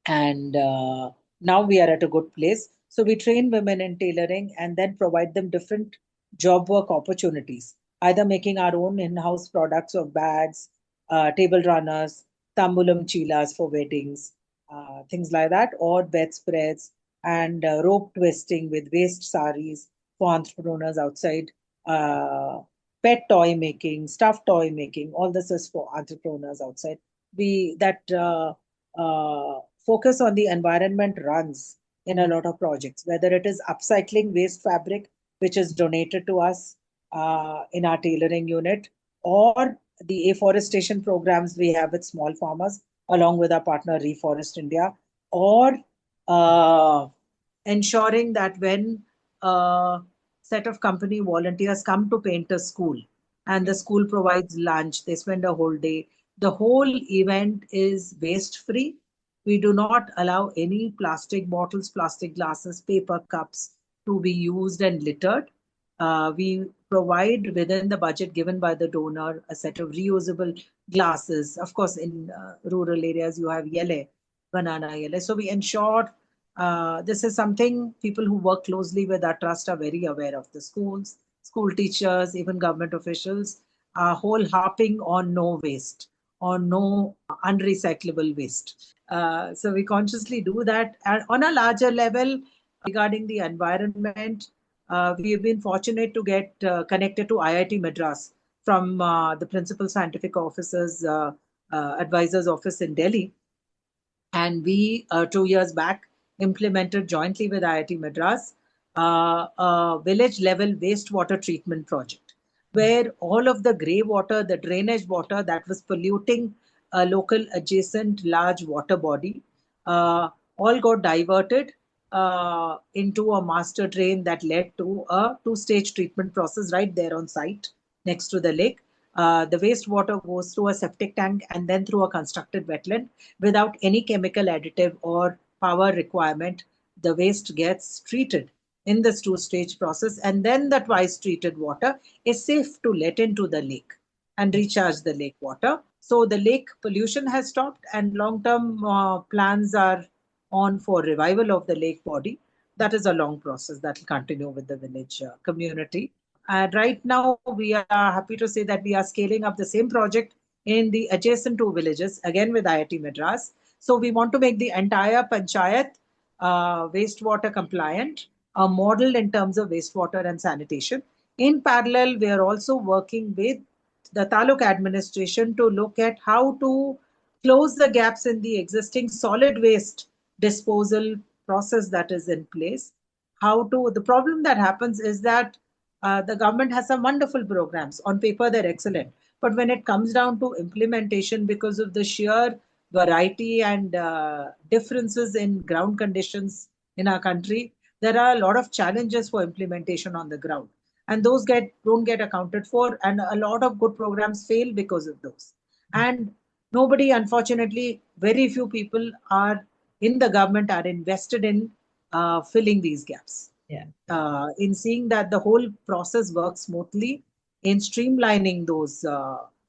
And now we are at a good place. So we train women in tailoring and then provide them different job work opportunities, either making our own in-house products of bags, table runners, tambulam chilas for weddings, things like that, or bedspreads and rope twisting with waist saris for entrepreneurs outside, pet toy making, stuffed toy making. All this is for entrepreneurs outside. We that focus on the environment runs in a lot of projects, whether it is upcycling waste fabric, which is donated to us in our tailoring unit, or the afforestation programs we have with small farmers, along with our partner Reforest India, or uh, ensuring that when a set of company volunteers come to paint a school and the school provides lunch, they spend a whole day. The whole event is waste free. We do not allow any plastic bottles, plastic glasses, paper cups to be used and littered. We provide within the budget given by the donor a set of reusable glasses. Of course, in rural areas, you have yele, banana yele. So we ensure this is something people who work closely with our trust are very aware of. The schools, school teachers, even government officials are whole harping on no waste, on no unrecyclable waste. So we consciously do that. And on a larger level, regarding the environment, we have been fortunate to get connected to IIT Madras from the Principal Scientific Officer's Advisor's Office in Delhi. And we, 2 years back, implemented jointly with IIT Madras a village level wastewater treatment project where all of the grey water, the drainage water that was polluting a local adjacent large water body, all got diverted into a master drain that led to a two-stage treatment process right there on site next to the lake. The wastewater goes through a septic tank and then through a constructed wetland without any chemical additive or power requirement. The waste gets treated in this two-stage process, and then the twice treated water is safe to let into the lake and recharge the lake water. So the lake pollution has stopped, and long-term plans are on for revival of the lake body. That is a long process that will continue with the village community. And right now, we are happy to say that we are scaling up the same project in the adjacent two villages, again with IIT Madras. So we want to make the entire panchayat wastewater compliant, a model in terms of wastewater and sanitation. In parallel, we are also working with the taluk administration to look at how to close the gaps in the existing solid waste disposal process that is in place. How to, the problem that happens is that the government has some wonderful programs. On paper, they're excellent. But when it comes down to implementation, because of the sheer variety and differences in ground conditions in our country, there are a lot of challenges for implementation on the ground. And those don't get accounted for. And a lot of good programs fail because of those. And nobody, unfortunately, very few people are in the government are invested in filling these gaps. In seeing that the whole process works smoothly in streamlining those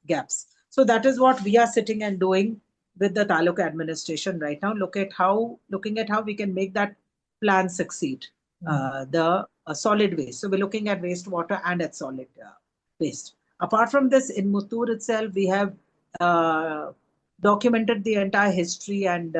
gaps. So that is what we are sitting and doing with the taluk administration right now. Looking at how we can make that plan succeed. The solid waste. So we're looking at wastewater and at solid waste. Apart from this, in Muttur itself, we have uh, documented the entire history and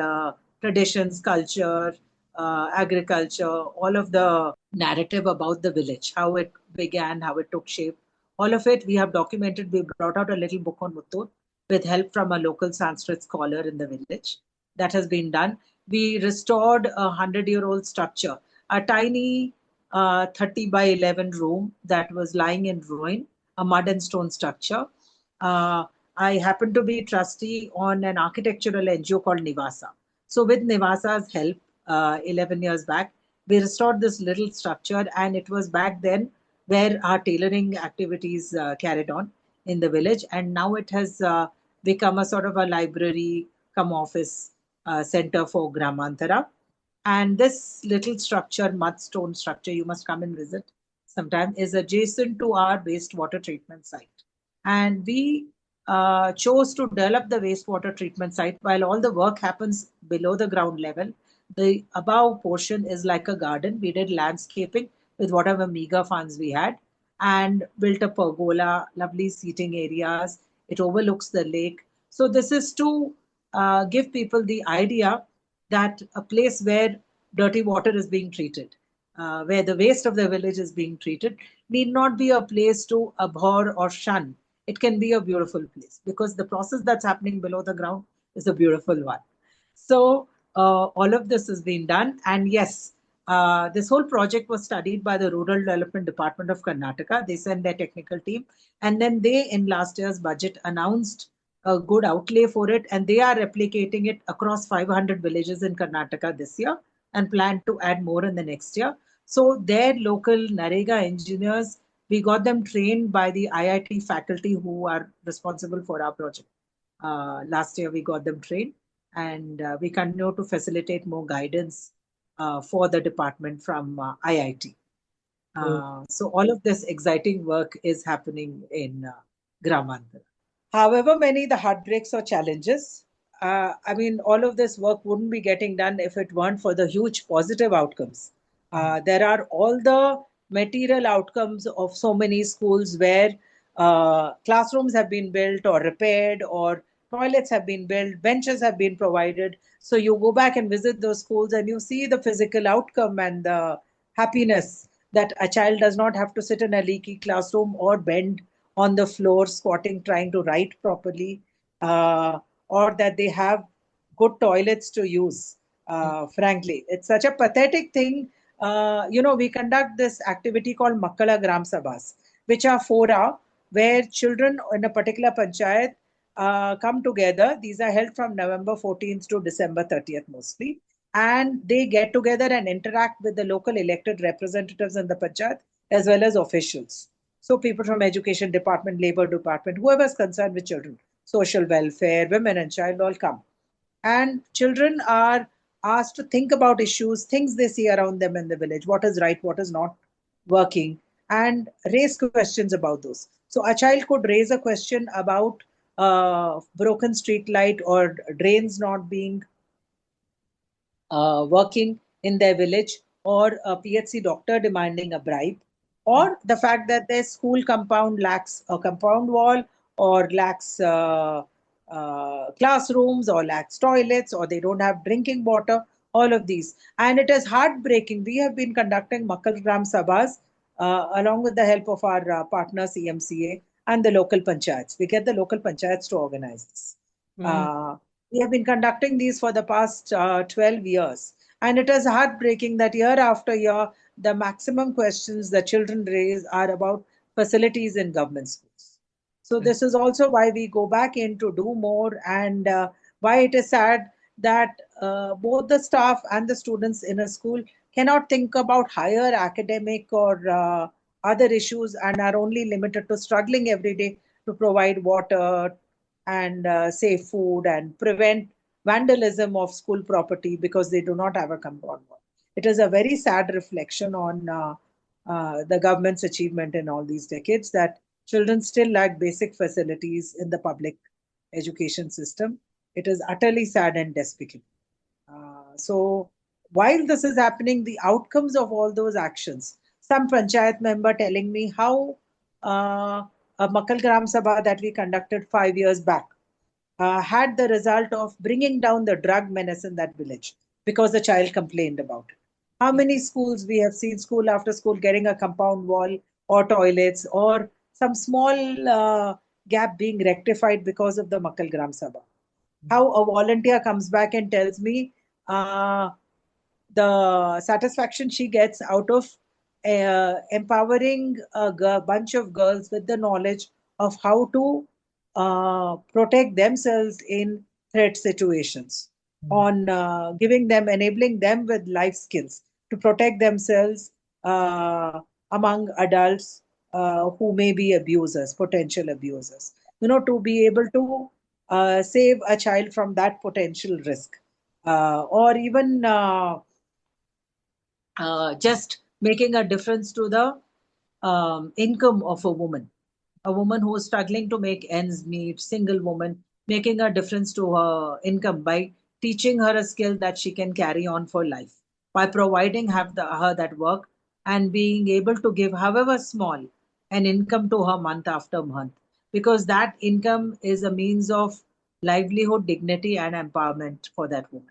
traditions, culture, agriculture, all of the narrative about the village, how it began, how it took shape. All of it we have documented. We brought out a little book on Muttur with help from a local Sanskrit scholar in the village. That has been done. We restored a 100-year-old structure, a tiny 30 by 11 room that was lying in ruin, a mud and stone structure. Uh, I happen to be trustee on an architectural NGO called Nivasa. So, with Nivasa's help, 11 years back, we restored this little structure, and it was back then where our tailoring activities carried on in the village. And now it has become a sort of a library come office center for Gramaantara. And this little structure, mudstone structure, you must come and visit sometime, is adjacent to our wastewater treatment site. And we chose to develop the wastewater treatment site while all the work happens below the ground level. The above portion is like a garden. We did landscaping with whatever meager funds we had and built a pergola, lovely seating areas. It overlooks the lake. So, this is to give people the idea that a place where dirty water is being treated, where the waste of the village is being treated, need not be a place to abhor or shun. It can be a beautiful place because the process that's happening below the ground is a beautiful one. So, all of this has been done. And yes, this whole project was studied by the Rural Development Department of Karnataka. They sent their technical team. And then they, in last year's budget, announced a good outlay for it. And they are replicating it across 500 villages in Karnataka this year and plan to add more in the next year. So, their local Narega engineers, we got them trained by the IIT faculty who are responsible for our project. Last year, we got them trained, and we continue to facilitate more guidance for the department from IIT. So, all of this exciting work is happening in Gramaantara. However, many the heartbreaks or challenges, I mean, all of this work wouldn't be getting done if it weren't for the huge positive outcomes. There are all the material outcomes of so many schools where classrooms have been built or repaired, or toilets have been built, benches have been provided. So you go back and visit those schools and you see the physical outcome and the happiness that a child does not have to sit in a leaky classroom or bend on the floor, squatting, trying to write properly, uh, or that they have good toilets to use. Frankly, it's such a pathetic thing. We conduct this activity called Makkala Gram Sabhas, which are 4 hour, where children in a particular panchayat come together. These are held from November 14th to December 30th mostly. And they get together and interact with the local elected representatives in the panchayat as well as officials. So people from education department, labor department, whoever is concerned with children, social welfare, women and child all come. And children are asked to think about issues, things they see around them in the village, what is right, what is not working, and raise questions about those. So a child could raise a question about broken street light or drains not being working in their village, or a PHC doctor demanding a bribe, or the fact that their school compound lacks a compound wall, or lacks classrooms, or lacks toilets, or they don't have drinking water, all of these. And it is heartbreaking. We have been conducting Makal Gram Sabhas along with the help of our partner CMCA and the local panchayats. We get the local panchayats to organize this. Uh, we have been conducting these for the past 12 years. And it is heartbreaking that year after year, the maximum questions the children raise are about facilities in government schools. So, this is also why we go back in to do more, and why it is sad that both the staff and the students in a school cannot think about higher academic or other issues and are only limited to struggling every day to provide water and safe food and prevent vandalism of school property because they do not have a compound wall. It is a very sad reflection on the government's achievement in all these decades that children still lack basic facilities in the public education system. It is utterly sad and despicable. So, while this is happening, the outcomes of all those actions, some panchayat member telling me how uh, a Makal Gram Sabha that we conducted 5 years back had the result of bringing down the drug menace in that village because the child complained about it. How many schools we have seen, school after school, getting a compound wall or toilets or some small gap being rectified because of the Makal Gram Sabha? How a volunteer comes back and tells me uh, the satisfaction she gets out of empowering a bunch of girls with the knowledge of how to protect themselves in threat situations, on giving them, enabling them with life skills to protect themselves among adults who may be abusers, potential abusers. To be able to save a child from that potential risk, or even just making a difference to the income of a woman who is struggling to make ends meet, single woman, making a difference to her income by teaching her a skill that she can carry on for life, by providing her that work and being able to give, however small, an income to her month after month, because that income is a means of livelihood, dignity, and empowerment for that woman.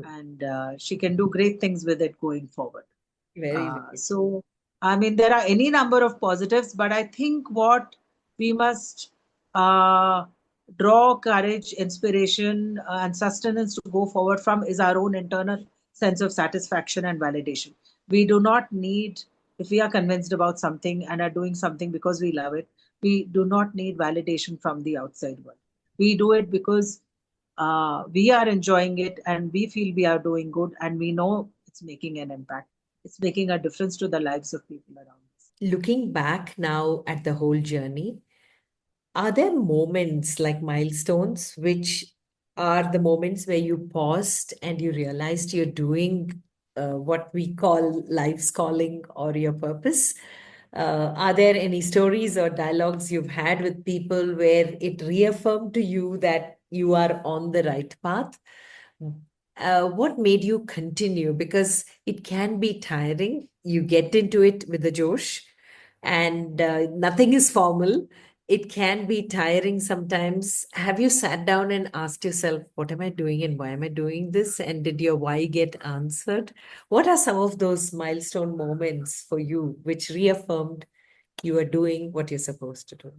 And she can do great things with it going forward. Very, very true. So, I mean, there are any number of positives, but I think what we must uh, draw courage, inspiration, and sustenance to go forward from is our own internal sense of satisfaction and validation. We do not need, if we are convinced about something and are doing something because we love it, we do not need validation from the outside world. We do it because we are enjoying it and we feel we are doing good and we know it's making an impact. It's making a difference to the lives of people around us. Looking back now at the whole journey, are there moments like milestones which are the moments where you paused and you realized you're doing what we call life's calling or your purpose? Are there any stories or dialogues you've had with people where it reaffirmed to you that you are on the right path? What made you continue? Because it can be tiring. You get into it with the Josh, and nothing is formal. It can be tiring sometimes. Have you sat down and asked yourself, what am I doing and why am I doing this? And did your why get answered? What are some of those milestone moments for you which reaffirmed you are doing what you're supposed to do?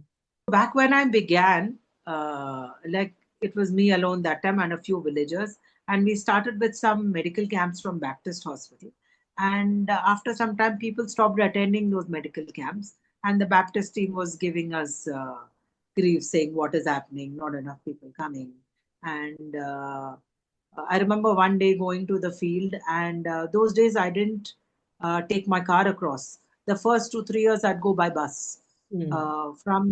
Back when I began, like it was me alone that time and a few villagers, and we started with some medical camps from Baptist Hospital. And after some time, people stopped attending those medical camps, and the Baptist team was giving us grief, saying what is happening, not enough people coming. And I remember one day going to the field, and those days I didn't take my car across. The first 2 3 years, I'd go by bus Mm. from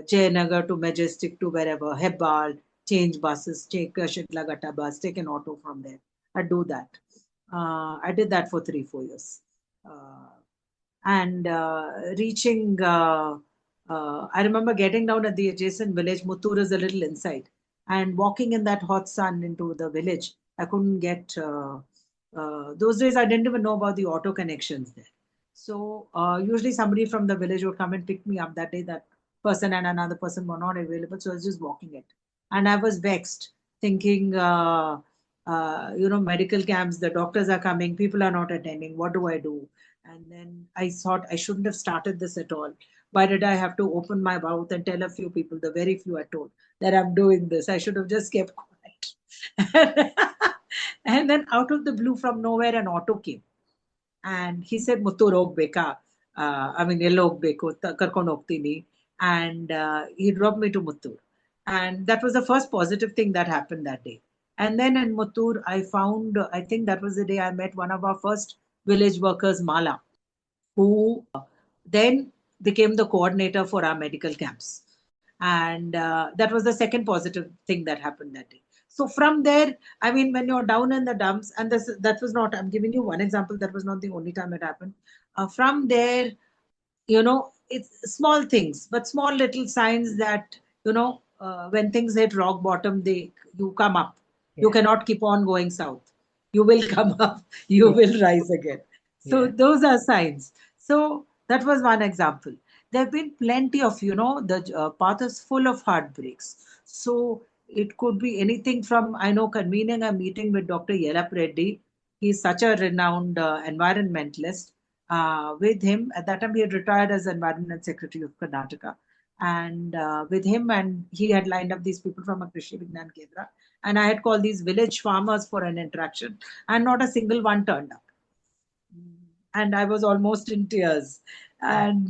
Jayanagar to Majestic to wherever, Hebbal, change buses, take a Shitlagata bus, take an auto from there. I do that. I did that for 3 4 years. Uh, and reaching, I remember getting down at the adjacent village. Muttur is a little inside, and walking in that hot sun into the village. I couldn't get. Those days, I didn't even know about the auto connections there. So usually somebody from the village would come and pick me up. That day that person and another person were not available, so I was just walking it, and I was vexed, thinking, medical camps, the doctors are coming, people are not attending. What do I do? And then I thought I shouldn't have started this at all. Why did I have to open my mouth and tell a few people, the very few I told, that I'm doing this? I should have just kept quiet. And then out of the blue, from nowhere, an auto came and he said, Muttur ಹೋಗ್ಬೇಕಾ? I mean, ಎಲ್ಲಿ ಹೋಗ್ಬೇಕು? ಕರ್ಕೊಂಡು ಹೋಗ್ತೀನಿ. And he dropped me to Muttur. And that was the first positive thing that happened that day. And then in Muttur, I found, I think that was the day I met one of our first village workers, Mala, who then became the coordinator for our medical camps. And that was the second positive thing that happened that day. So from there, I mean, when you're down in the dumps, and this that was not, I'm giving you one example, that was not the only time it happened. From there, it's small things, but small little signs that, when things hit rock bottom, you come up. You Yeah. cannot keep on going south. You will come up. You Yeah. will rise again. So those are signs. So that was one example. There have been plenty of, the path is full of heartbreaks. So it could be anything from, I know, convening a meeting with Dr. Yelap Reddy. He's such a renowned environmentalist. With him, at that time, he had retired as Environment Secretary of Karnataka. And with him, and he had lined up these people from a Krishi Vignan Kendra. And I had called these village farmers for an interaction, and not a single one turned up, and I was almost in tears. And,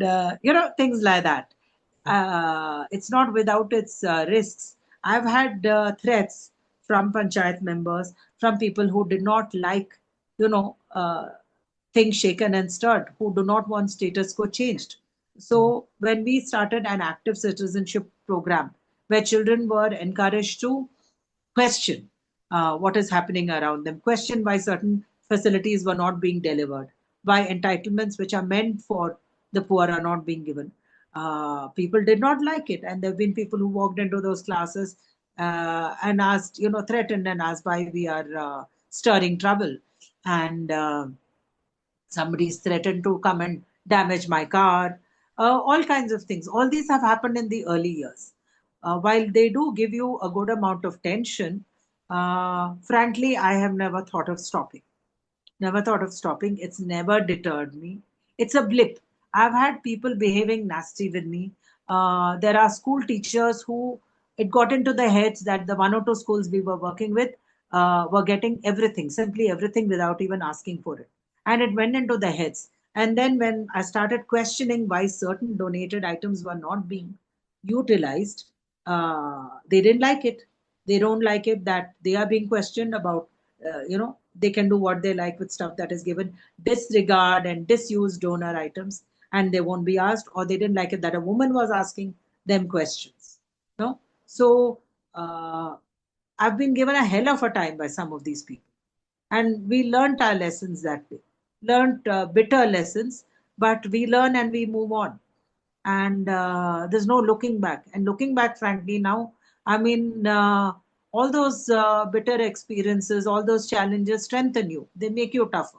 things like that. It's not without its risks. I've had threats from panchayat members, from people who did not like, things shaken and stirred, who do not want status quo changed. So when we started an active citizenship program where children were encouraged to question what is happening around them, question why certain facilities were not being delivered, why entitlements which are meant for the poor are not being given. People did not like it, and there have been people who walked into those classes and asked, threatened and asked why we are stirring trouble. And somebody's threatened to come and damage my car, all kinds of things. All these have happened in the early years. While they do give you a good amount of tension, frankly, I have never thought of stopping. Never thought of stopping. It's never deterred me. It's a blip. I've had people behaving nasty with me. There are school teachers who it got into their heads that the one or two schools we were working with were getting everything, simply everything without even asking for it. And it went into their heads. And then when I started questioning why certain donated items were not being utilized, they didn't like it. They don't like it that they are being questioned about, they can do what they like with stuff that is given, disregard and disuse donor items, and they won't be asked, or they didn't like it that a woman was asking them questions. No? So I've been given a hell of a time by some of these people. And we learnt our lessons that way, learnt bitter lessons, but we learn and we move on. And there's no looking back. And looking back, frankly, now, I mean, all those bitter experiences, all those challenges strengthen you, they make you tougher.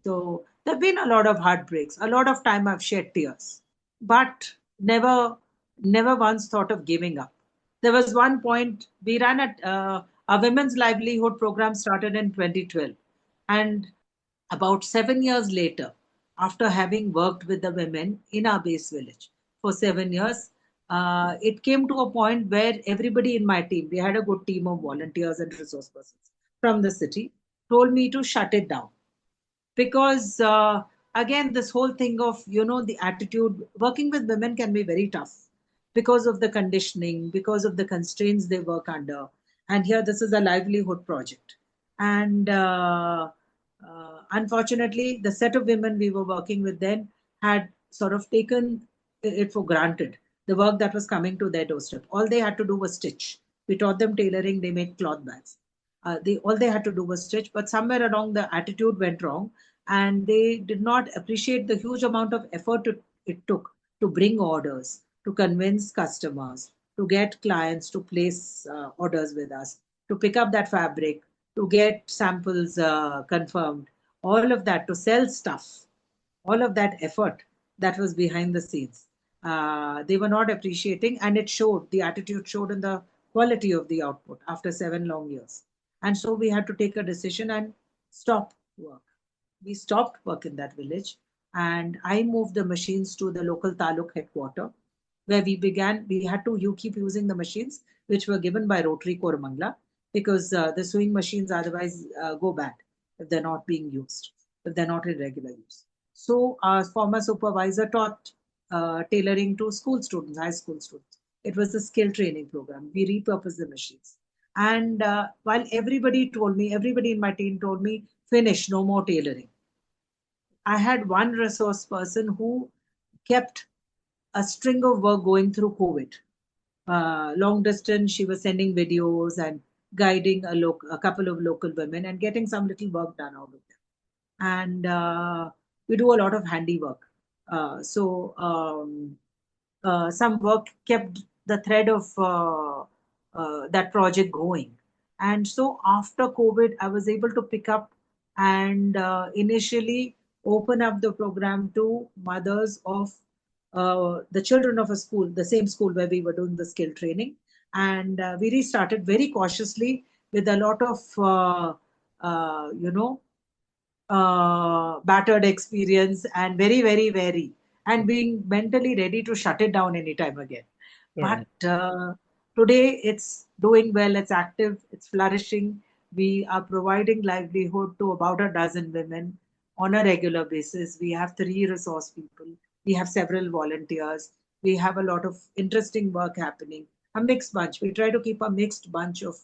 So there have been a lot of heartbreaks, a lot of time I've shed tears, but never once thought of giving up. There was one point we ran a women's livelihood program started in 2012, and about 7 years later, after having worked with the women in our base village for 7 years, it came to a point where everybody in my team, we had a good team of volunteers and resource persons from the city, told me to shut it down. Because again, this whole thing of, the attitude, working with women can be very tough because of the conditioning, because of the constraints they work under. And here, this is a livelihood project. And unfortunately, the set of women we were working with then had sort of taken it for granted, the work that was coming to their doorstep. All they had to do was stitch. We taught them tailoring, they made cloth bags. They all they had to do was stitch, but somewhere along the attitude went wrong, and they did not appreciate the huge amount of effort it took to bring orders, to convince customers, to get clients to place orders with us, to pick up that fabric, to get samples confirmed, all of that, to sell stuff, all of that effort that was behind the scenes. They were not appreciating, and it showed, the attitude showed in the quality of the output after 7 long years. And so we had to take a decision and stop work. We stopped work in that village, and I moved the machines to the local taluk headquarter, where we had to you keep using the machines which were given by Rotary Koramangala, because the sewing machines otherwise go bad if they're not being used, if they're not in regular use. So our former supervisor taught tailoring to school students, high school students. It was a skill training program. We repurposed the machines. And while everybody in my team told me, finish, no more tailoring. I had one resource person who kept a string of work going through COVID. Long distance, she was sending videos and guiding a couple of local women and getting some little work done out of them. And we do a lot of handiwork. Some work kept the thread of that project going. And so after COVID, I was able to pick up and initially open up the program to mothers of the children of a school, the same school where we were doing the skill training. And we restarted very cautiously with a lot of, you know, battered experience and very, very, very, and being mentally ready to shut it down anytime again. Yeah. But today it's doing well, it's active, it's flourishing. We are providing livelihood to about a dozen women on a regular basis. We have three resource people, we have several volunteers, we have a lot of interesting work happening. A mixed bunch. We try to keep a mixed bunch of,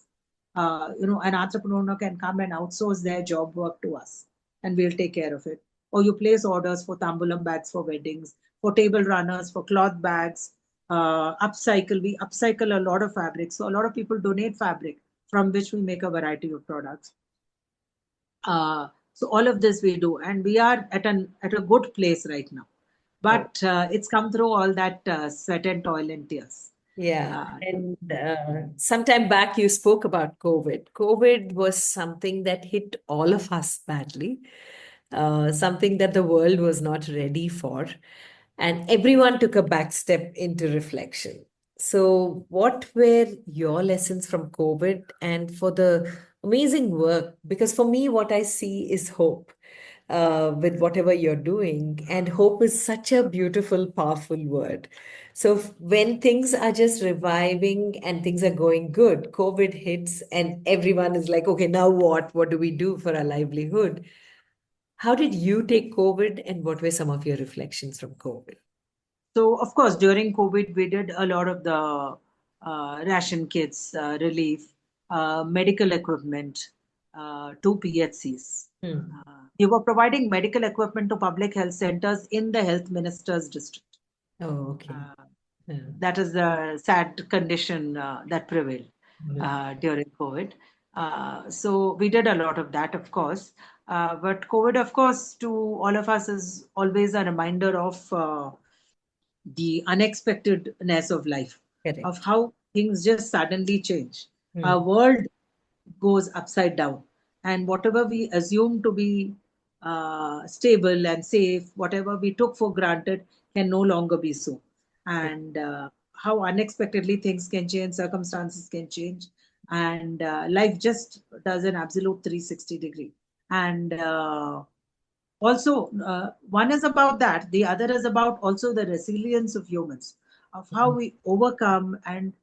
an entrepreneur can come and outsource their job work to us and we'll take care of it. Or you place orders for tambulam bags for weddings, for table runners, for cloth bags, upcycle. We upcycle a lot of fabric. So a lot of people donate fabric from which we make a variety of products. So all of this we do, and we are at a good place right now. But it's come through all that sweat and toil and tears. Yeah. Uh, And sometime back, you spoke about COVID. COVID was something that hit all of us badly, something that the world was not ready for. And everyone took a back step into reflection. So, what were your lessons from COVID and for the amazing work? Because for me, what I see is hope with whatever you're doing. And hope is such a beautiful, powerful word. So when things are just reviving and things are going good, COVID hits and everyone is like, okay, now what? What do we do for our livelihood? How did you take COVID and what were some of your reflections from COVID? So, of course, during COVID, we did a lot of the ration kits, relief, medical equipment to PHCs. Hmm. We were providing medical equipment to public health centers in the health minister's district. Oh, okay. Uh, Yeah. that is the sad condition that prevailed Mhm. during COVID. So we did a lot of that, of course. But COVID, of course, to all of us is always a reminder of the unexpectedness of life, of Correct. how things just suddenly change. Our Hmm. world goes upside down, and whatever we assume to be stable and safe, whatever we took for granted, can no longer be so. And how unexpectedly things can change, circumstances can change, and life just does an absolute 360-degree. And also one is about that, the other is about also the resilience of humans, of how Mhm. we overcome and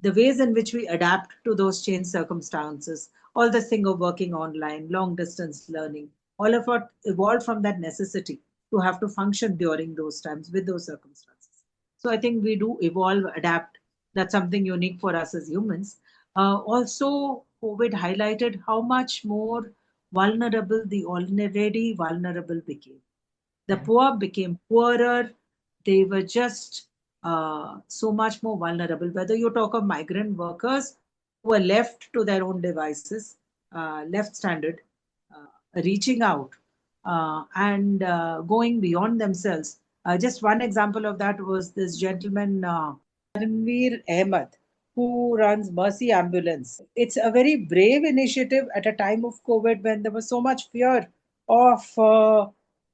the ways in which we adapt to those changed circumstances. All this thing of working online, long distance learning, all of it evolved from that necessity to have to function during those times with those circumstances. So I think we do evolve, adapt. That's something unique for us as humans. Also, COVID highlighted how much more vulnerable the already vulnerable became. The Yeah. poor became poorer. They were just so much more vulnerable. Whether you talk of migrant workers who were left to their own devices, left stranded, reaching out and going beyond themselves. Just one example of that was this gentleman, Ranveer Ahmed, who runs Mercy Ambulance. It's a very brave initiative at a time of COVID when there was so much fear of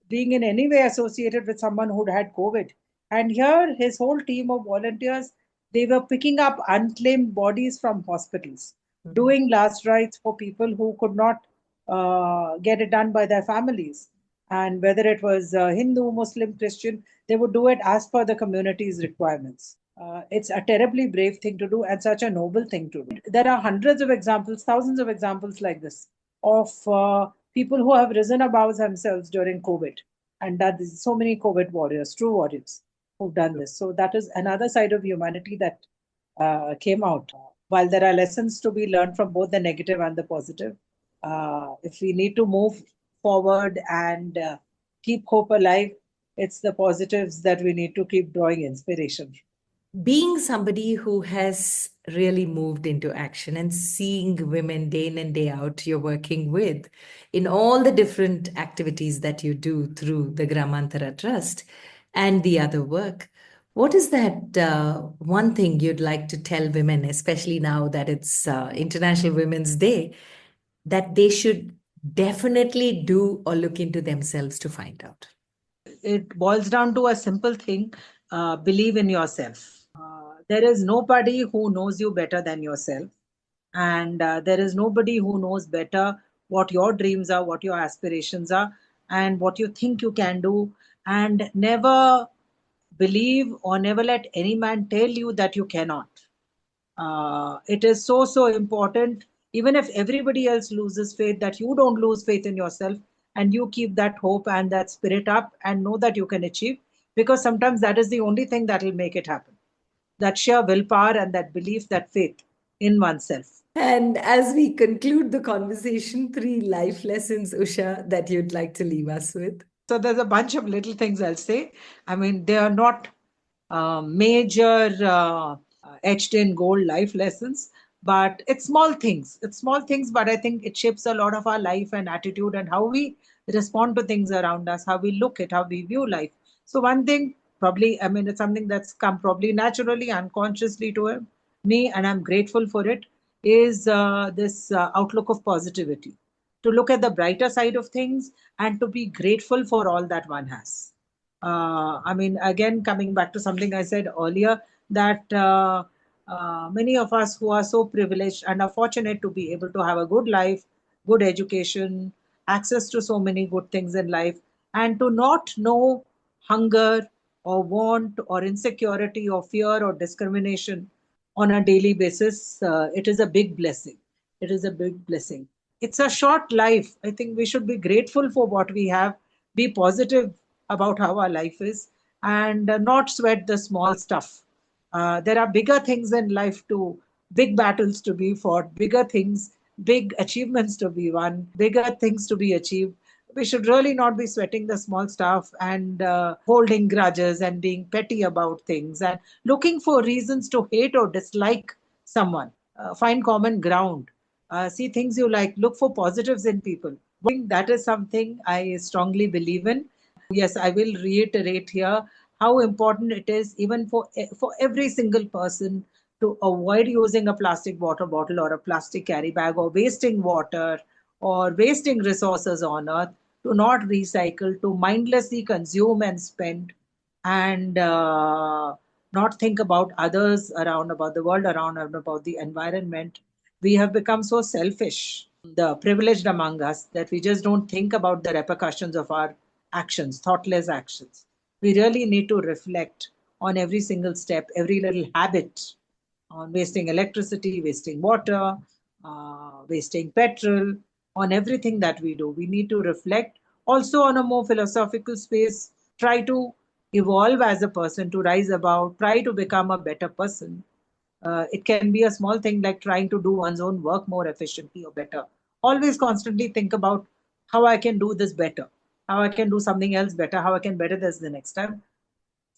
being in any way associated with someone who'd had COVID. And here, his whole team of volunteers, they were picking up unclaimed bodies from hospitals, Mhm. doing last rites for people who could not get it done by their families. And whether it was Hindu, Muslim, Christian, they would do it as per the community's requirements. It's a terribly brave thing to do and such a noble thing to do. There are hundreds of examples, thousands of examples like this of people who have risen above themselves during COVID. And that is so many COVID warriors, true warriors, who've done this. So that is another side of humanity that came out. While there are lessons to be learned from both the negative and the positive, if we need to move forward and keep hope alive, it's the positives that we need to keep drawing inspiration. Being somebody who has really moved into action and seeing women day in and day out you're working with in all the different activities that you do through the Gramaantara Trust and the other work, what is that one thing you'd like to tell women, especially now that it's International Women's Day, that they should definitely do or look into themselves to find out. It boils down to a simple thing: believe in yourself. There is nobody who knows you better than yourself, and there is nobody who knows better what your dreams are, what your aspirations are, and what you think you can do. And never believe or never let any man tell you that you cannot. It is so important, even if everybody else loses faith, that you don't lose faith in yourself, and you keep that hope and that spirit up and know that you can achieve, because sometimes that is the only thing that will make it happen. That sheer willpower and that belief, that faith in oneself. And as we conclude the conversation, 3 life lessons, Usha, that you'd like to leave us with. So there's a bunch of little things I'll say. I mean, they are not major etched in gold life lessons, but it's small things. It's small things, but I think it shapes a lot of our life and attitude and how we respond to things around us, how we look at, how we view life. So one thing, probably, I mean, it's something that's come probably naturally, unconsciously to me, and I'm grateful for it, is this outlook of positivity, to look at the brighter side of things and to be grateful for all that one has. I mean, again, coming back to something I said earlier, that many of us who are so privileged and are fortunate to be able to have a good life, good education, access to so many good things in life, and to not know hunger or want or insecurity or fear or discrimination on a daily basis, it is a big blessing. It is a big blessing. It's a short life. I think we should be grateful for what we have, be positive about how our life is, and not sweat the small stuff. There are bigger things in life to, big battles to be fought, bigger things, big achievements to be won, bigger things to be achieved. We should really not be sweating the small stuff and holding grudges and being petty about things and looking for reasons to hate or dislike someone. Find common ground. See things you like. Look for positives in people. I think that is something I strongly believe in. Yes, I will reiterate here how important it is, even for every single person, to avoid using a plastic water bottle or a plastic carry bag, or wasting water or wasting resources on earth, to not recycle, to mindlessly consume and spend, and not think about others around, about the world around, and about the environment. We have become so selfish, the privileged among us, that we just don't think about the repercussions of our actions, thoughtless actions. We really need to reflect on every single step, every little habit, on wasting electricity, wasting water, wasting petrol, on everything that we do. We need to reflect. Also, on a more philosophical space, try to evolve as a person, to rise above, try to become a better person. It can be a small thing like trying to do one's own work more efficiently or better. Always constantly think about how I can do this better, how I can do something else better, how I can better this the next time.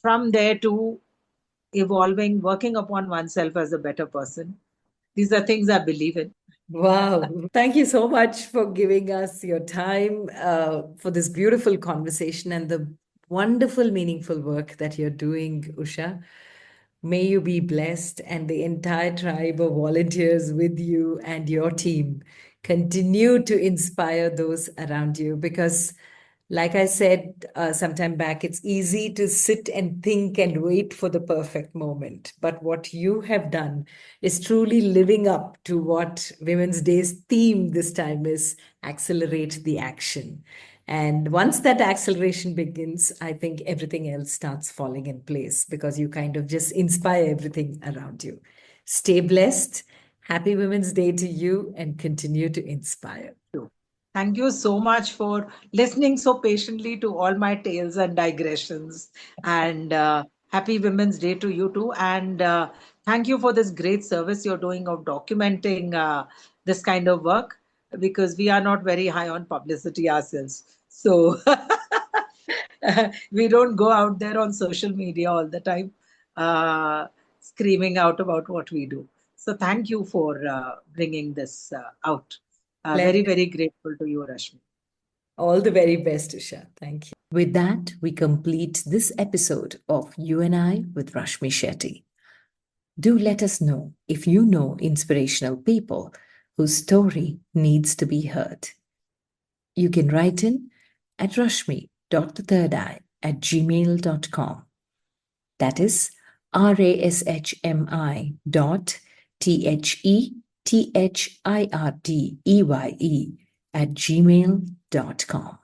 From there to evolving, working upon oneself as a better person. These are things I believe in. Wow. Thank you so much for giving us your time for this beautiful conversation and the wonderful, meaningful work that you're doing, Usha. May you be blessed and the entire tribe of volunteers with you and your team continue to inspire those around you because like I said sometime back, it's easy to sit and think and wait for the perfect moment. But what you have done is truly living up to what Women's Day's theme this time is accelerate the action. And once that acceleration begins, I think everything else starts falling in place because you kind of just inspire everything around you. Stay blessed. Happy Women's Day to you and continue to inspire. Thank you so much for listening so patiently to all my tales and digressions. And happy Women's Day to you too. And thank you for this great service you're doing of documenting this kind of work, because we are not very high on publicity ourselves. So we don't go out there on social media all the time screaming out about what we do. So thank you for bringing this out. Very, Pleasure. very grateful to you, Rashmi. All the very best, Usha. Thank you. With that, we complete this episode of You and I with Rashmi Shetty. Do let us know if you know inspirational people whose story needs to be heard. You can write in at rashmi.thethirdeye@gmail.com. That is rashmi.thirdeye@gmail.com.